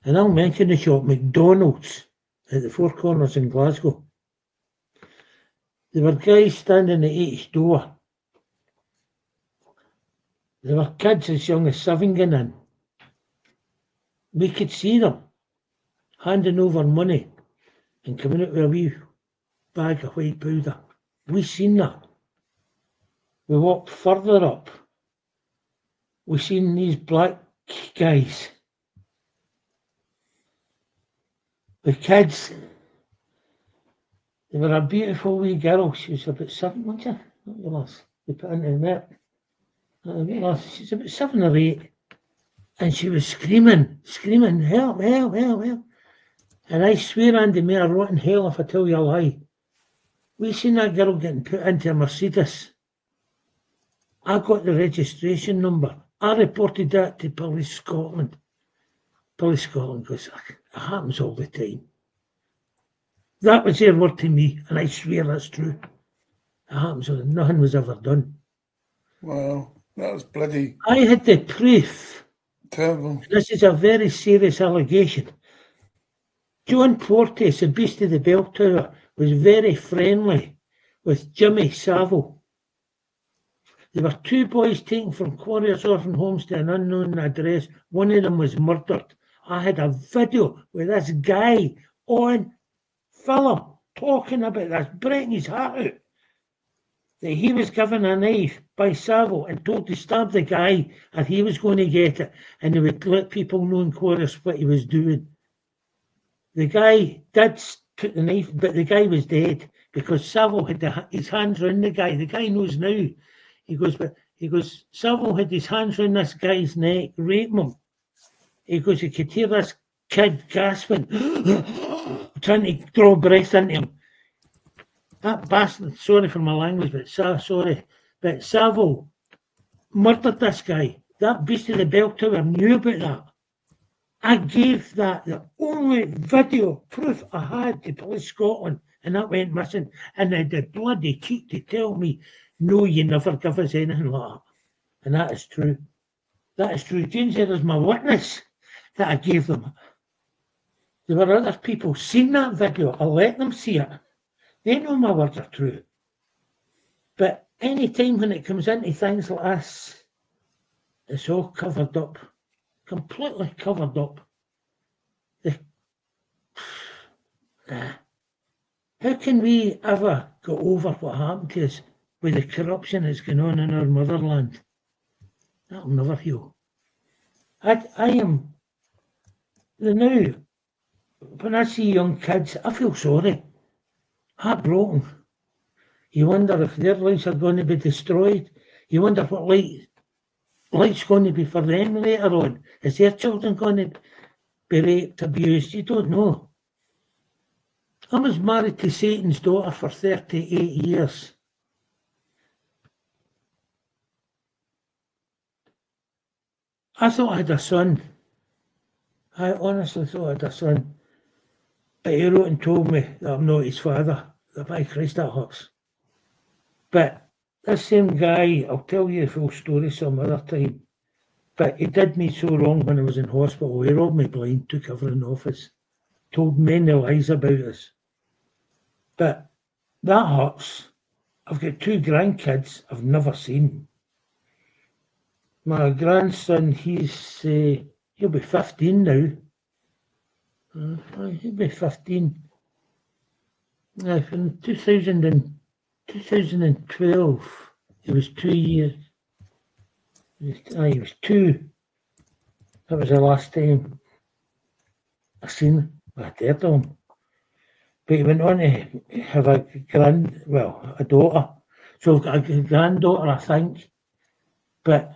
and I'll mention the shop, McDonald's, at the Four Corners in Glasgow. There were guys standing at each door. There were kids as young as 7 going in. We could see them handing over money and coming out with a wee bag of white powder. We seen that. We walked further up. We seen these black guys. The kids, they were a beautiful wee girl. She was about 7, wasn't she? Not your lass. They put into the net. She's about 7 or 8. And she was screaming, help, help, help, help. And I swear, Andy, may I rot in hell if I tell you a lie. We seen that girl getting put into a Mercedes. I got the registration number. I reported that to Police Scotland. Police Scotland goes, it happens all the time. That was their word to me, and I swear that's true. It happens, nothing was ever done. Wow, that was bloody I had the proof. terrible. This is a very serious allegation. John Porteous, the beast of the bell tower, was very friendly with Jimmy Savile. There were 2 boys taken from Quarriers orphan homes to an unknown address. One of them was murdered. I had a video with this guy on film talking about this, breaking his heart out. That he was given a knife by Savile and told to stab the guy and he was going to get it, and he would let people know in Quarriers what he was doing. The guy did put the knife, but the guy was dead because Savile had his hands around the guy. The guy knows now. He goes, Savile had his hands around this guy's neck, raping him. He goes, you could hear this kid gasping, trying to draw breath into him. That bastard, sorry for my language, but Savile murdered this guy. That beast of the bell tower knew about that. I gave that the only video proof I had to Police Scotland, and that went missing. And they had the bloody cheek to tell me, no, you never give us anything like that. And that is true. That is true. Jane said as my witness that I gave them. There were other people seen that video. I let them see it. They know my words are true. But any time when it comes into things like this, it's all covered up. Completely covered up. How can we ever go over what happened to us with the corruption that's going on in our motherland? That'll never heal. I am now when I see young kids, I feel sorry. Heartbroken. You wonder if their lives are going to be destroyed. You wonder what life's going to be for them later on. Is their children going to be raped, abused? You don't know. I was married to Satan's daughter for 38 years. I thought I had a son. I honestly thought I had a son. But he wrote and told me that I'm not his father. That by Christ, that hurts. But this same guy, I'll tell you the full story some other time. But he did me so wrong when I was in hospital. He robbed me blind, took everything off us, told many lies about us. But that hurts. I've got 2 grandkids I've never seen. My grandson, he'll be 15 now. He'll be 15. In 2012, he was 2 years. He was 2. That was the last time I seen him. I dared him. But he went on to have a daughter. So I've got a granddaughter, I think. But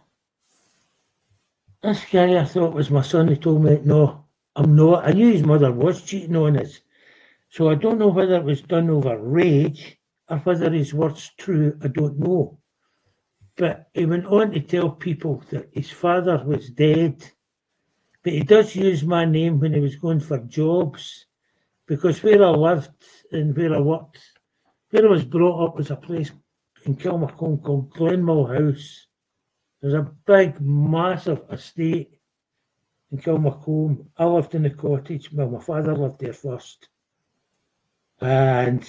this guy I thought was my son, he told me, no, I'm not. I knew his mother was cheating on us. So I don't know whether it was done over rage or whether his word's true, I don't know. But he went on to tell people that his father was dead. But he does use my name when he was going for jobs, because where I lived and where I worked, where I was brought up was a place in Kilmacombe called Glenmill House. There's a big, massive estate in Kilmacombe. I lived in the cottage. Well, my father lived there first. And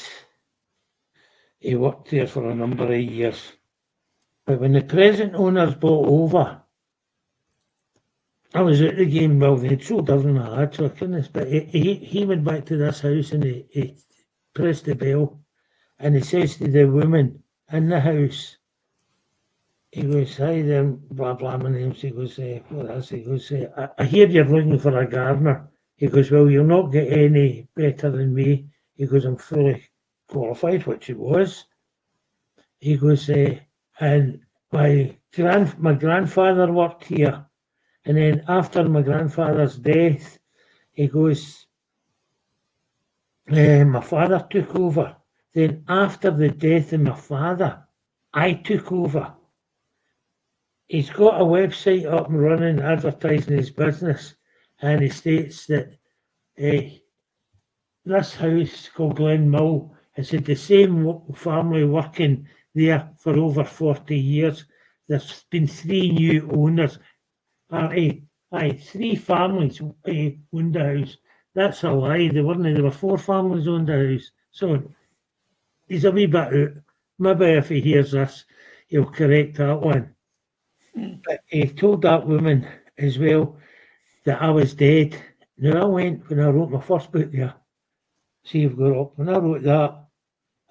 he worked there for a number of years. But when the present owners bought over, I was at the game. Well, they'd sold everything I had, so I couldn't. But he went back to this house and he pressed the bell and he says to the woman in the house, he goes, hi there, blah, blah, my name's. He goes, what is? He goes, I hear you're looking for a gardener. He goes, well, you'll not get any better than me. He goes, I'm fully qualified, which he was. He goes, and my grandfather worked here. And then after my grandfather's death, he goes, my father took over. Then after the death of my father, I took over. He's got a website up and running advertising his business, and he states that this house called Glenmill has had the same family working there for over 40 years. There's been 3 new owners. 3 families owned the house. That's a lie. There were 4 families owned the house. So he's a wee bit out. Maybe if he hears this, he'll correct that one. But he told that woman as well that I was dead. Now I went when I wrote my first book there. See, you've got up. When I wrote that,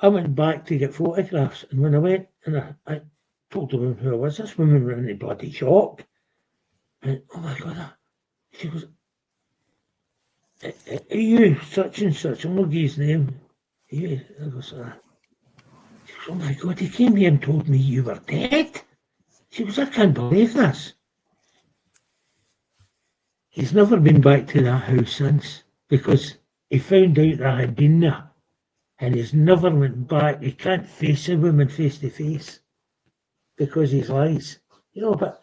I went back to get photographs. And when I went and I told the woman who I was, this woman was in a bloody shock. And oh my God, she goes, are you such and such? I'm going to give his name. I goes, she goes, oh my God, he came here and told me you were dead. She goes, I can't believe this. He's never been back to that house since because he found out that I had been there and he's never went back. He can't face a woman face to face because he's lies. You know, but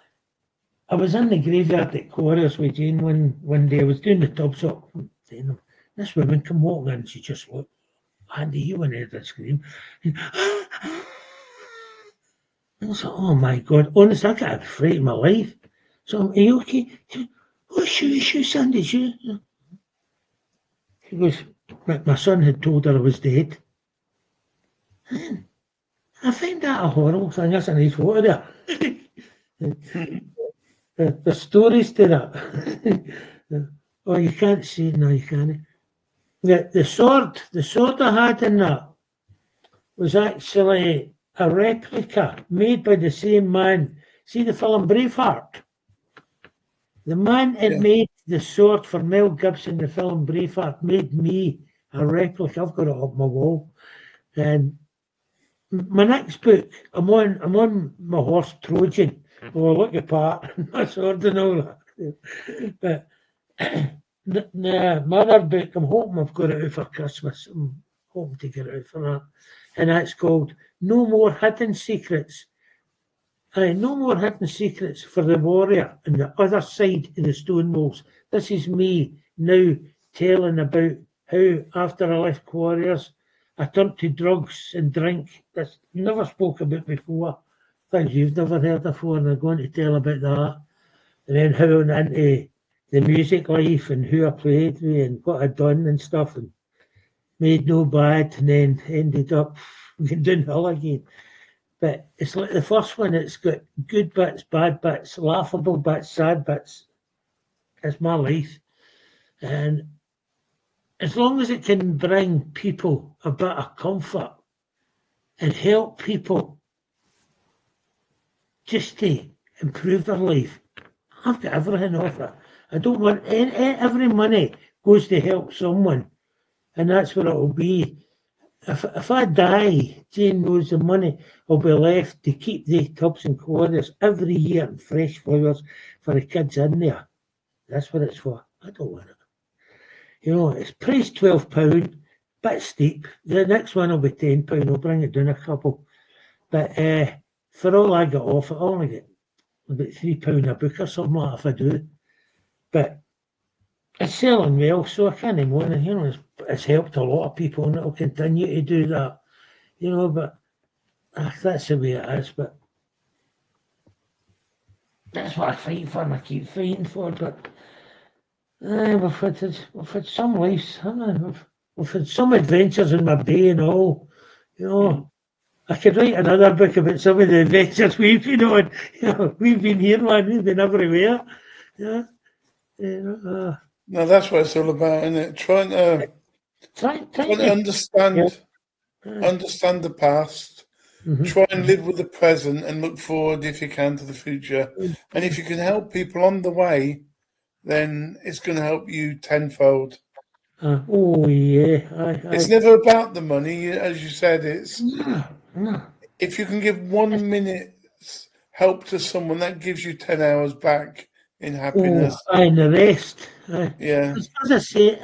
I was in the graveyard at Quarriers with Jane one day. I was doing the tubs up. This woman come walking in and she just looked. Andy, you went out and scream. And I was like, oh my God, honestly, I got afraid of my life. So, are you okay? She goes, oh, shoo, Sandy, shoo. She goes, my son had told her I was dead. And I find that a horrible thing. That's a nice photo there. The stories to that. Oh, you can't see it, no, you can't. The sword I had in that was actually a replica made by the same man. See the film Braveheart? The man it made the sword for Mel Gibson, the film Braveheart, made me a replica. I've got it up my wall. And my next book, I'm on my horse Trojan. Well, look apart, my sword and all that. But my other book, I'm hoping I've got it out for Christmas. I'm hoping to get it out for that. And that's called No More Hidden Secrets. No More Hidden Secrets for the Warrior on the Other Side of the Stone Walls. This is me now telling about how after I left Quarriers, I turned to drugs and drink. That's never spoke about before. Things you've never heard before, and I'm going to tell about that. And then how I went into the music life and who I played with and what I'd done and stuff, and made no bad, and then ended up downhill again. But it's like the first one, it's got good bits, bad bits, laughable bits, sad bits. It's my life. And as long as it can bring people a bit of comfort and help people just to improve their life, I've got everything off it. I don't want every money goes to help someone, and that's what it'll be. If I die, Jane knows the money will be left to keep the tubs and quarters every year and fresh flowers for the kids in there. That's what it's for. I don't want it. It's priced £12, bit steep. The next one will be £10. I'll bring it down a couple. But for all I got off it, I only get about £3 a book or something like that if I do. But it's selling well, so I can't moan. It's helped a lot of people, and it'll continue to do that. But that's the way it is. But that's what I fight for, and I keep fighting for. But we've had some lives, haven't we? We've had some adventures in my bay and all. I could write another book about some of the adventures we've been on. We've been here, man. We've been everywhere. No, that's what it's all about, isn't it? Trying to understand the past, try and live with the present, and look forward if you can to the future. And if you can help people on the way, then it's going to help you tenfold. Oh yeah, It's never about the money, as you said. It's no. If you can give 1 minute's help to someone, that gives you 10 hours back in happiness. And the rest. Yeah. As I say,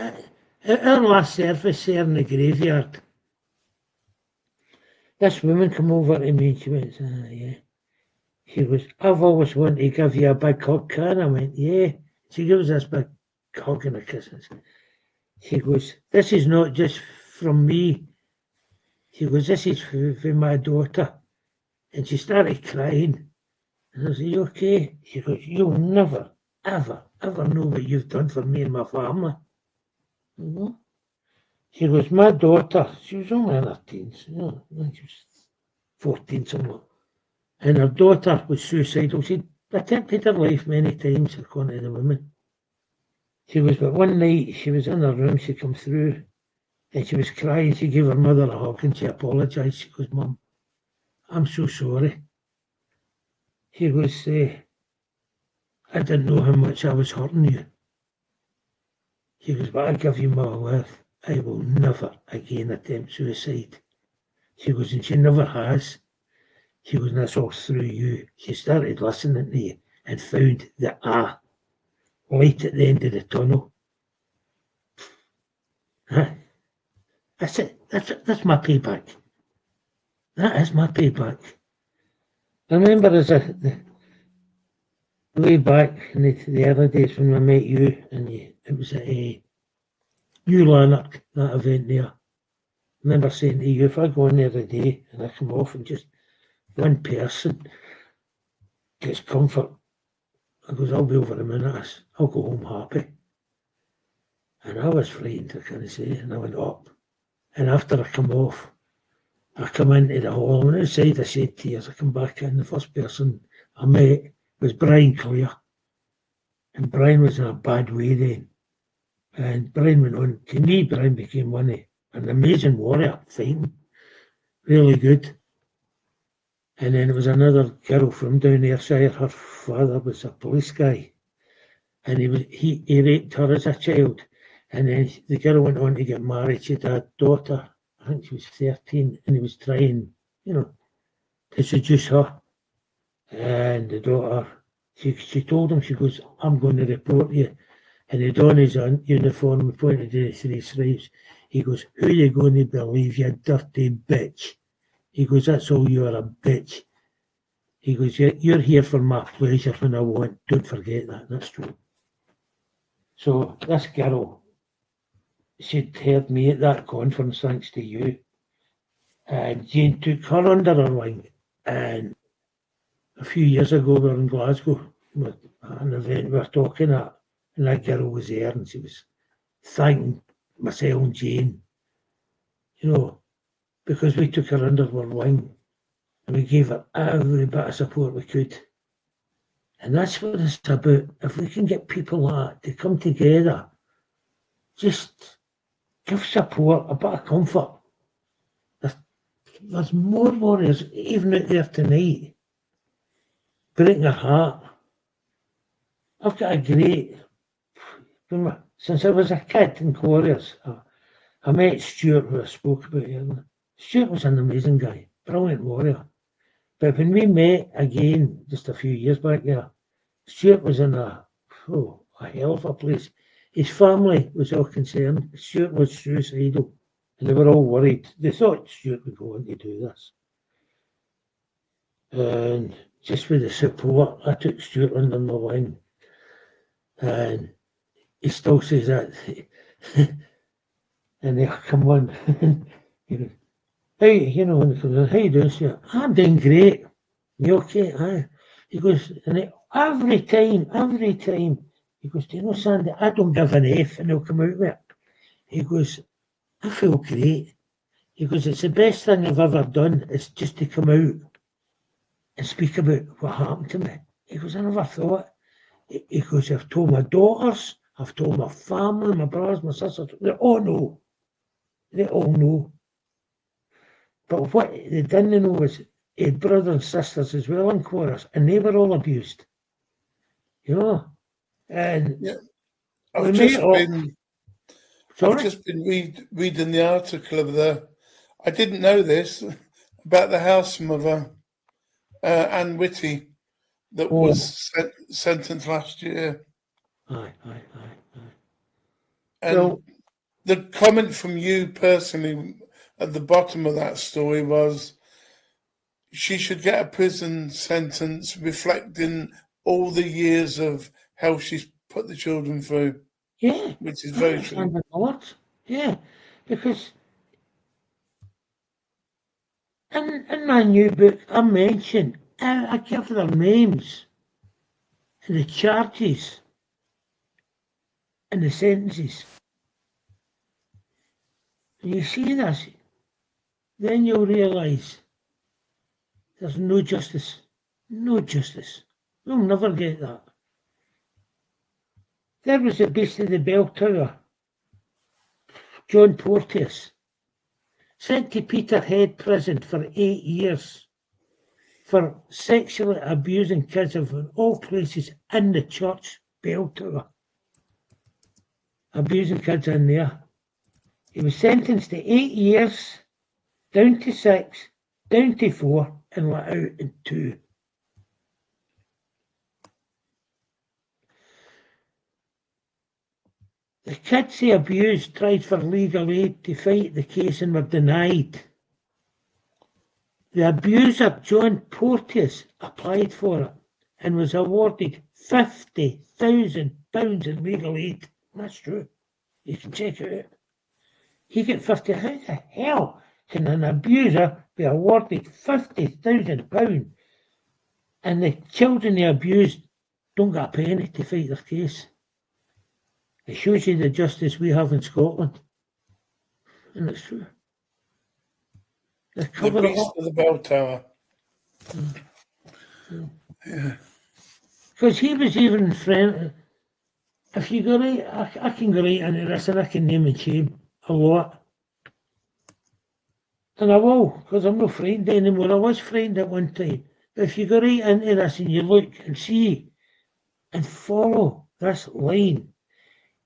our last service there in the graveyard, this woman come over to me and she went, yeah. She goes, I've always wanted to give you a big hug, Karen. I went, yeah. She gives us this big hug and a kiss. She goes, this is not just from me. She goes, this is for my daughter. And she started crying. And I said, you okay? She goes, you'll never, ever, ever know what you've done for me and my family. She goes, my daughter, she was only in her teens, she was 14 somewhere. And her daughter was suicidal. She'd attempted her life many times, according to the woman. She was, but one night she was in her room, she come through and she was crying. She gave her mother a hug and she apologised. She goes, Mum, I'm so sorry. She goes, I didn't know how much I was hurting you. She goes, but I give you my word, I will never again attempt suicide. She goes, and she never has. She goes, and that's all through you. She started listening to you and found the light at the end of the tunnel. That's it. That's my payback. That is my payback. I remember way back in the early days when I met you, and it was at New Lanark, that event there. I remember saying to you, if I go in there a day and I come off and just one person gets comfort, I goes, I'll be over the moon. I'll go home happy. And I was frightened, I can't say, and I went up. And after I come off, I come into the hall, and outside I shed tears. I come back in, the first person I met was Brian Clear. And Brian was in a bad way then. And Brian went on, to me, Brian became an amazing warrior, fighting, really good. And then there was another girl from down Ayrshire, her father was a police guy. and he raped her as a child. And then the girl went on to get married. She had a daughter, I think she was 13, and he was trying, to seduce her. And the daughter, she told him, she goes, I'm going to report you. And he donned his uniform and pointed to the 3 stripes. He goes, who are you going to believe, you dirty bitch? He goes, that's all, you're a bitch. He goes, you're here for my pleasure when I want. Don't forget that. That's true. So this girl, she'd heard me at that conference thanks to you. And Jayne took her under her wing. And a few years ago, we were in Glasgow with an event we were talking at. And that girl was there and she was thanking myself and Jayne, because we took her under our wing and we gave her every bit of support we could. And that's what it's about. If we can get people like that to come together, just give support, a bit of comfort. There's more warriors, even out there tonight, breaking their heart. I've got a great, since I was a kid in Quarriers, I met Stuart, who I spoke about earlier. Stuart was an amazing guy, brilliant warrior. But when we met again, just a few years back there, Stuart was in a hell of a place. His family was all concerned. Stuart was suicidal, and they were all worried. They thought Stuart would go on to do this. And just with the support, I took Stuart under my wing. And he still says that. And they come on. Hey, when he comes in, how you doing, Stuart? I'm doing great. You okay? Aye. He goes, and every time, he goes, do you know, Sandy, I don't give an F and he'll come out with it. He goes, I feel great. He goes, it's the best thing I've ever done is just to come out and speak about what happened to me. He goes, I never thought. He goes, I've told my daughters, I've told my family, my brothers, my sisters, they all know. They all know. But what they didn't know was he had brothers and sisters as well in Quarriers, and they were all abused. And yeah. I've just been reading the article of I didn't know this, about the house mother, Anne Whitty, that was sentenced last year. Aye. And well, the comment from you personally at the bottom of that story was she should get a prison sentence reflecting all the years of how she's put the children through. Yeah. Which is very true. Yeah, because in my new book, I mention, I give their names and the charges and the sentences. And you see this, then you'll realise there's no justice. No justice. We'll never get that. There was the beast of the bell tower, John Porteous, sent to Peterhead prison for 8 years for sexually abusing kids of all places in the church bell tower. Abusing kids in there. He was sentenced to 8 years, down to 6, down to 4, and let out in 2. The kids he abused tried for legal aid to fight the case and were denied. The abuser, John Porteous, applied for it and was awarded £50,000 in legal aid. That's true. You can check it out. He got 50. How the hell can an abuser be awarded £50,000 and the children he abused don't get a penny to fight their case? It shows you the justice we have in Scotland. And it's true. The beast of the bell tower. Yeah. Because he was even friend. If you go right, I can go right into this and I can name and shame a lot. And I will, because I'm not frightened anymore. I was frightened at one time. But if you go right into this and you look and see and follow this line.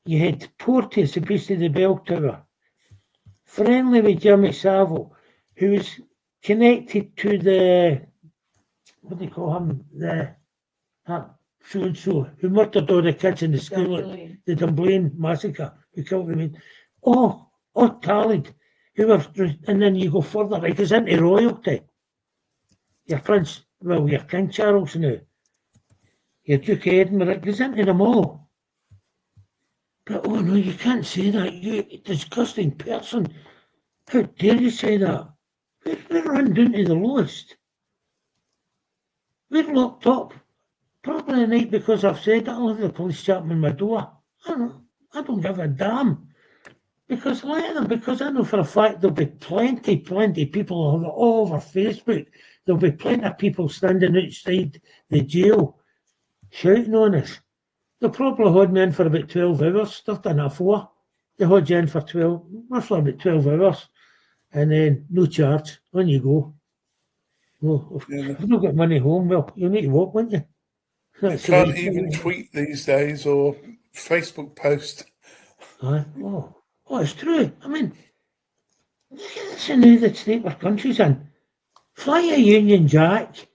You had Porteous, the beast of the bell tower, friendly with Jimmy Savile, who was connected to the, what do you call him, so-and-so, who murdered all the kids in the school at the Dunblane massacre, who killed them. All tallied. And then you go further, it goes into royalty. Your Prince, well, your King Charles now, your Duke of Edinburgh, it goes into them all. But oh no, you can't say that, you disgusting person. How dare you say that? We're run down to the lowest. We're locked up. Probably a night because I've said I'll have the police chatting in my door. I don't give a damn. Because let them, because I know for a fact there'll be plenty people all over Facebook. There'll be plenty of people standing outside the jail shouting on us. They'll probably hold me in for about 12 hours. They've done that for. They hold you in for roughly about 12 hours. And then no charge. On you go. Well, if you've not got money home, well, you'll need to walk, won't you? You can't even tweet these days or Facebook post. Oh, it's true. I mean, that's another state where country's in. Fly a Union Jack.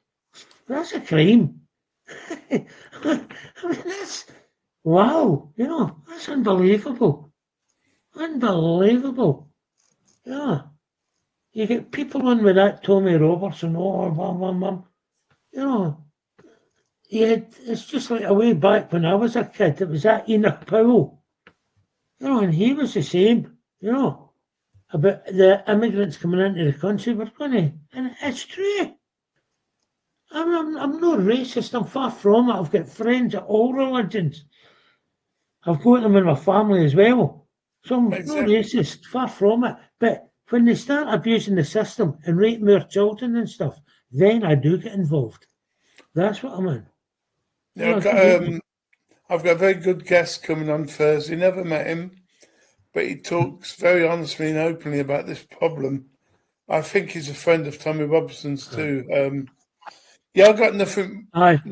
That's a crime. I mean, that's, wow, that's unbelievable. Unbelievable. Yeah. You get people on with that Tommy Robertson, it's just like a way back when I was a kid. It was that Enoch Powell, and he was the same, about the immigrants coming into the country. And it's true. I'm not racist. I'm far from it. I've got friends of all religions. I've got them in my family as well. So I'm not racist. Far from it. But when they start abusing the system and raping our children and stuff, then I do get involved. That's what I mean. Yeah, I've got a very good guest coming on Thursday. Never met him, but he talks very honestly and openly about this problem. I think he's a friend of Tommy Robinson's too. I've got nothing. I've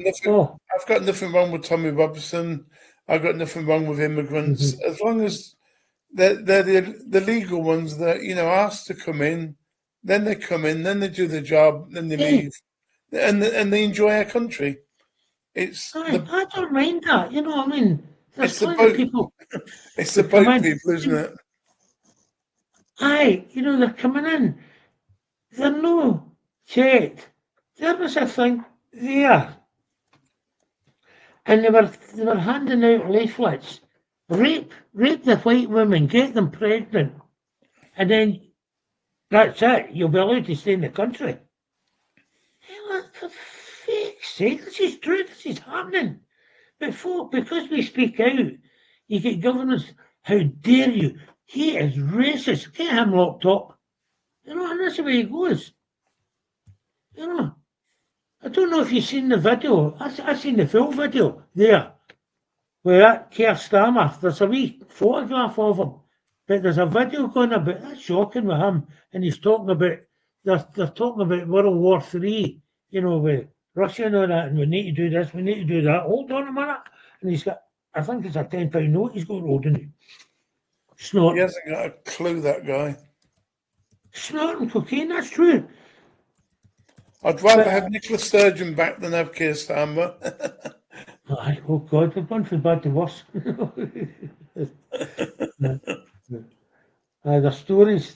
got nothing wrong with Tommy Robinson. I've got nothing wrong with immigrants, as long as they're the legal ones that asked to come in. Then they come in, then they do the job, then they leave, and they enjoy our country. I don't mind that. I mean, there's plenty of people. It's the boat people, isn't it? They're coming in. They're no checked. There was a thing there, and they were handing out leaflets. Rape the white women, get them pregnant, and then that's it. You'll be allowed to stay in the country. For fuck's sake, this is true. This is happening. Because we speak out, you get governments. How dare you? He is racist. Get him locked up. And that's the way it goes. I don't know if you've seen the video. I've seen the full video there. With that Keir Starmer, there's a wee photograph of him. But there's a video going about, that's shocking with him. And he's talking about, they're talking about World War III, with Russia and all that. And we need to do this, we need to do that. Hold on a minute. And he's got, I think it's a £10 note he's got rolled in it. Snorting. He hasn't got a clue, that guy. Snorting cocaine, that's true. I'd rather have Nicola Sturgeon back than have Keir Starmer. Oh God, we've gone from bad to worse. The stories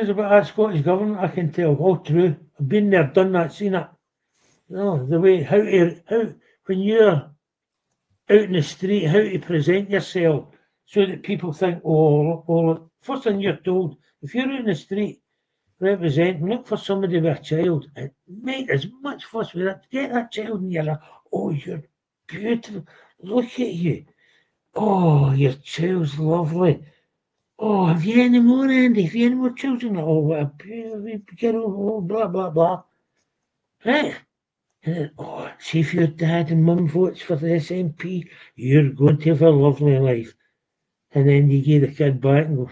about that Scottish government, I can tell, all true. I've been there, done that, seen it. The way, how when you're out in the street, how to present yourself so that people think, first thing you're told, if you're out in the street representing, look for somebody with a child and make as much fuss with that. Get that child in your lap. Oh, you're beautiful. Look at you. Oh, your child's lovely. Oh, have you any more, Andy? Have you any more children? Oh, what a beautiful girl. Oh, blah, blah, blah. Right. And then, see if your dad and mum votes for the SNP, you're going to have a lovely life. And then you give the kid back and go,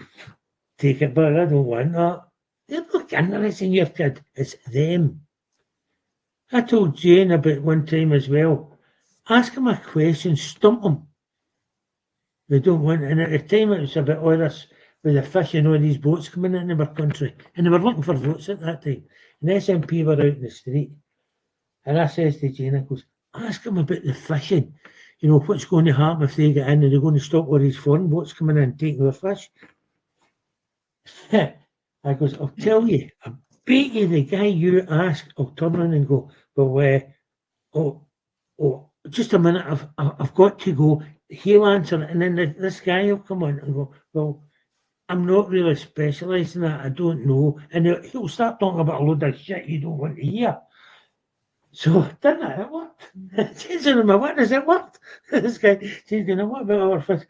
take it back. I don't want that. They're not interested in your kid. It's them. I told Jayne about one time as well. Ask him a question, stump him. We don't want, and at the time it was about all this with the fishing, all these boats coming into our country, and they were looking for votes at that time. And the SNP were out in the street, and I says to Jane, I goes, ask them about the fishing. You know, what's going to happen if they get in and they're going to stop all these foreign boats coming in and taking their fish? I goes, I'll tell you, I bet you the guy you ask, I'll turn around and go, well, just a minute, I've got to go. He'll answer it, and then this guy will come on and go, well, I'm not really specialised in that, I don't know. And he'll start talking about a load of shit you don't want to hear. So, didn't it? It worked. Changing him, what does it work? This guy says, you know, what about our fish?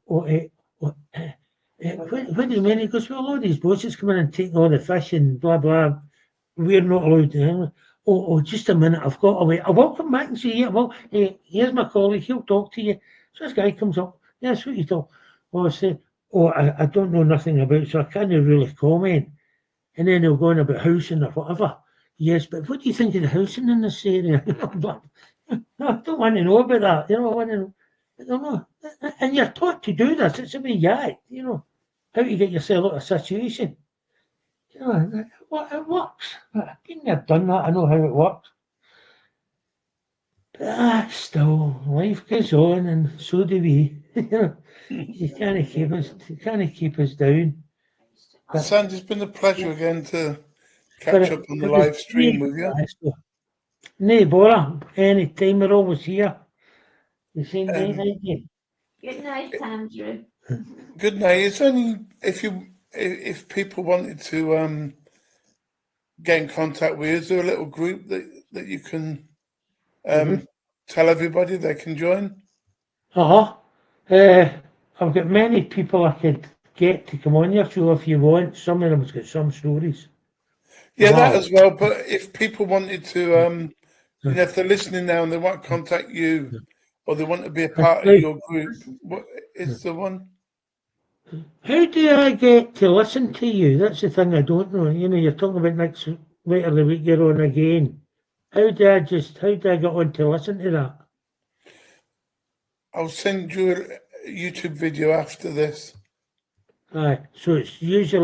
What do you mean? He goes, well, all these boats is coming and taking all the fish and blah, blah. We're not allowed to. Just a minute, I've got away. I will come back and see you. Well, here's my colleague, he'll talk to you. So this guy comes up, yes, what you talk? Well, I say, I don't know nothing about, so I can't really comment. And then he'll go on about housing or whatever. Yes, but what do you think of the housing in this area? No, I don't want to know about that. You know, I don't know. And you're taught to do this. It's a wee yard, you know, how to get yourself out of a situation. You know, it works. I've been there, done that. I know how it works. But still, life goes on, and so do we. You know, you can't keep us down. Sandy, it's been a pleasure again to catch up on the live stream with you. No bother. Any time, we're always here. The same day, again. Good night, Andrew. Good night. It's only if people wanted to get in contact with you, is there a little group that you can tell everybody they can join? I've got many people I could get to come on your show if you want. Some of them's got some stories. Yeah, that as well. But if people wanted to, you know, if they're listening now and they want to contact you, or they want to be a part of your group, what is the one? How do I get to listen to you? That's the thing I don't know. You know, you're talking about next later the week you're on again. How do I get on to listen to that? I'll send you a YouTube video after this. Aye, so it's usually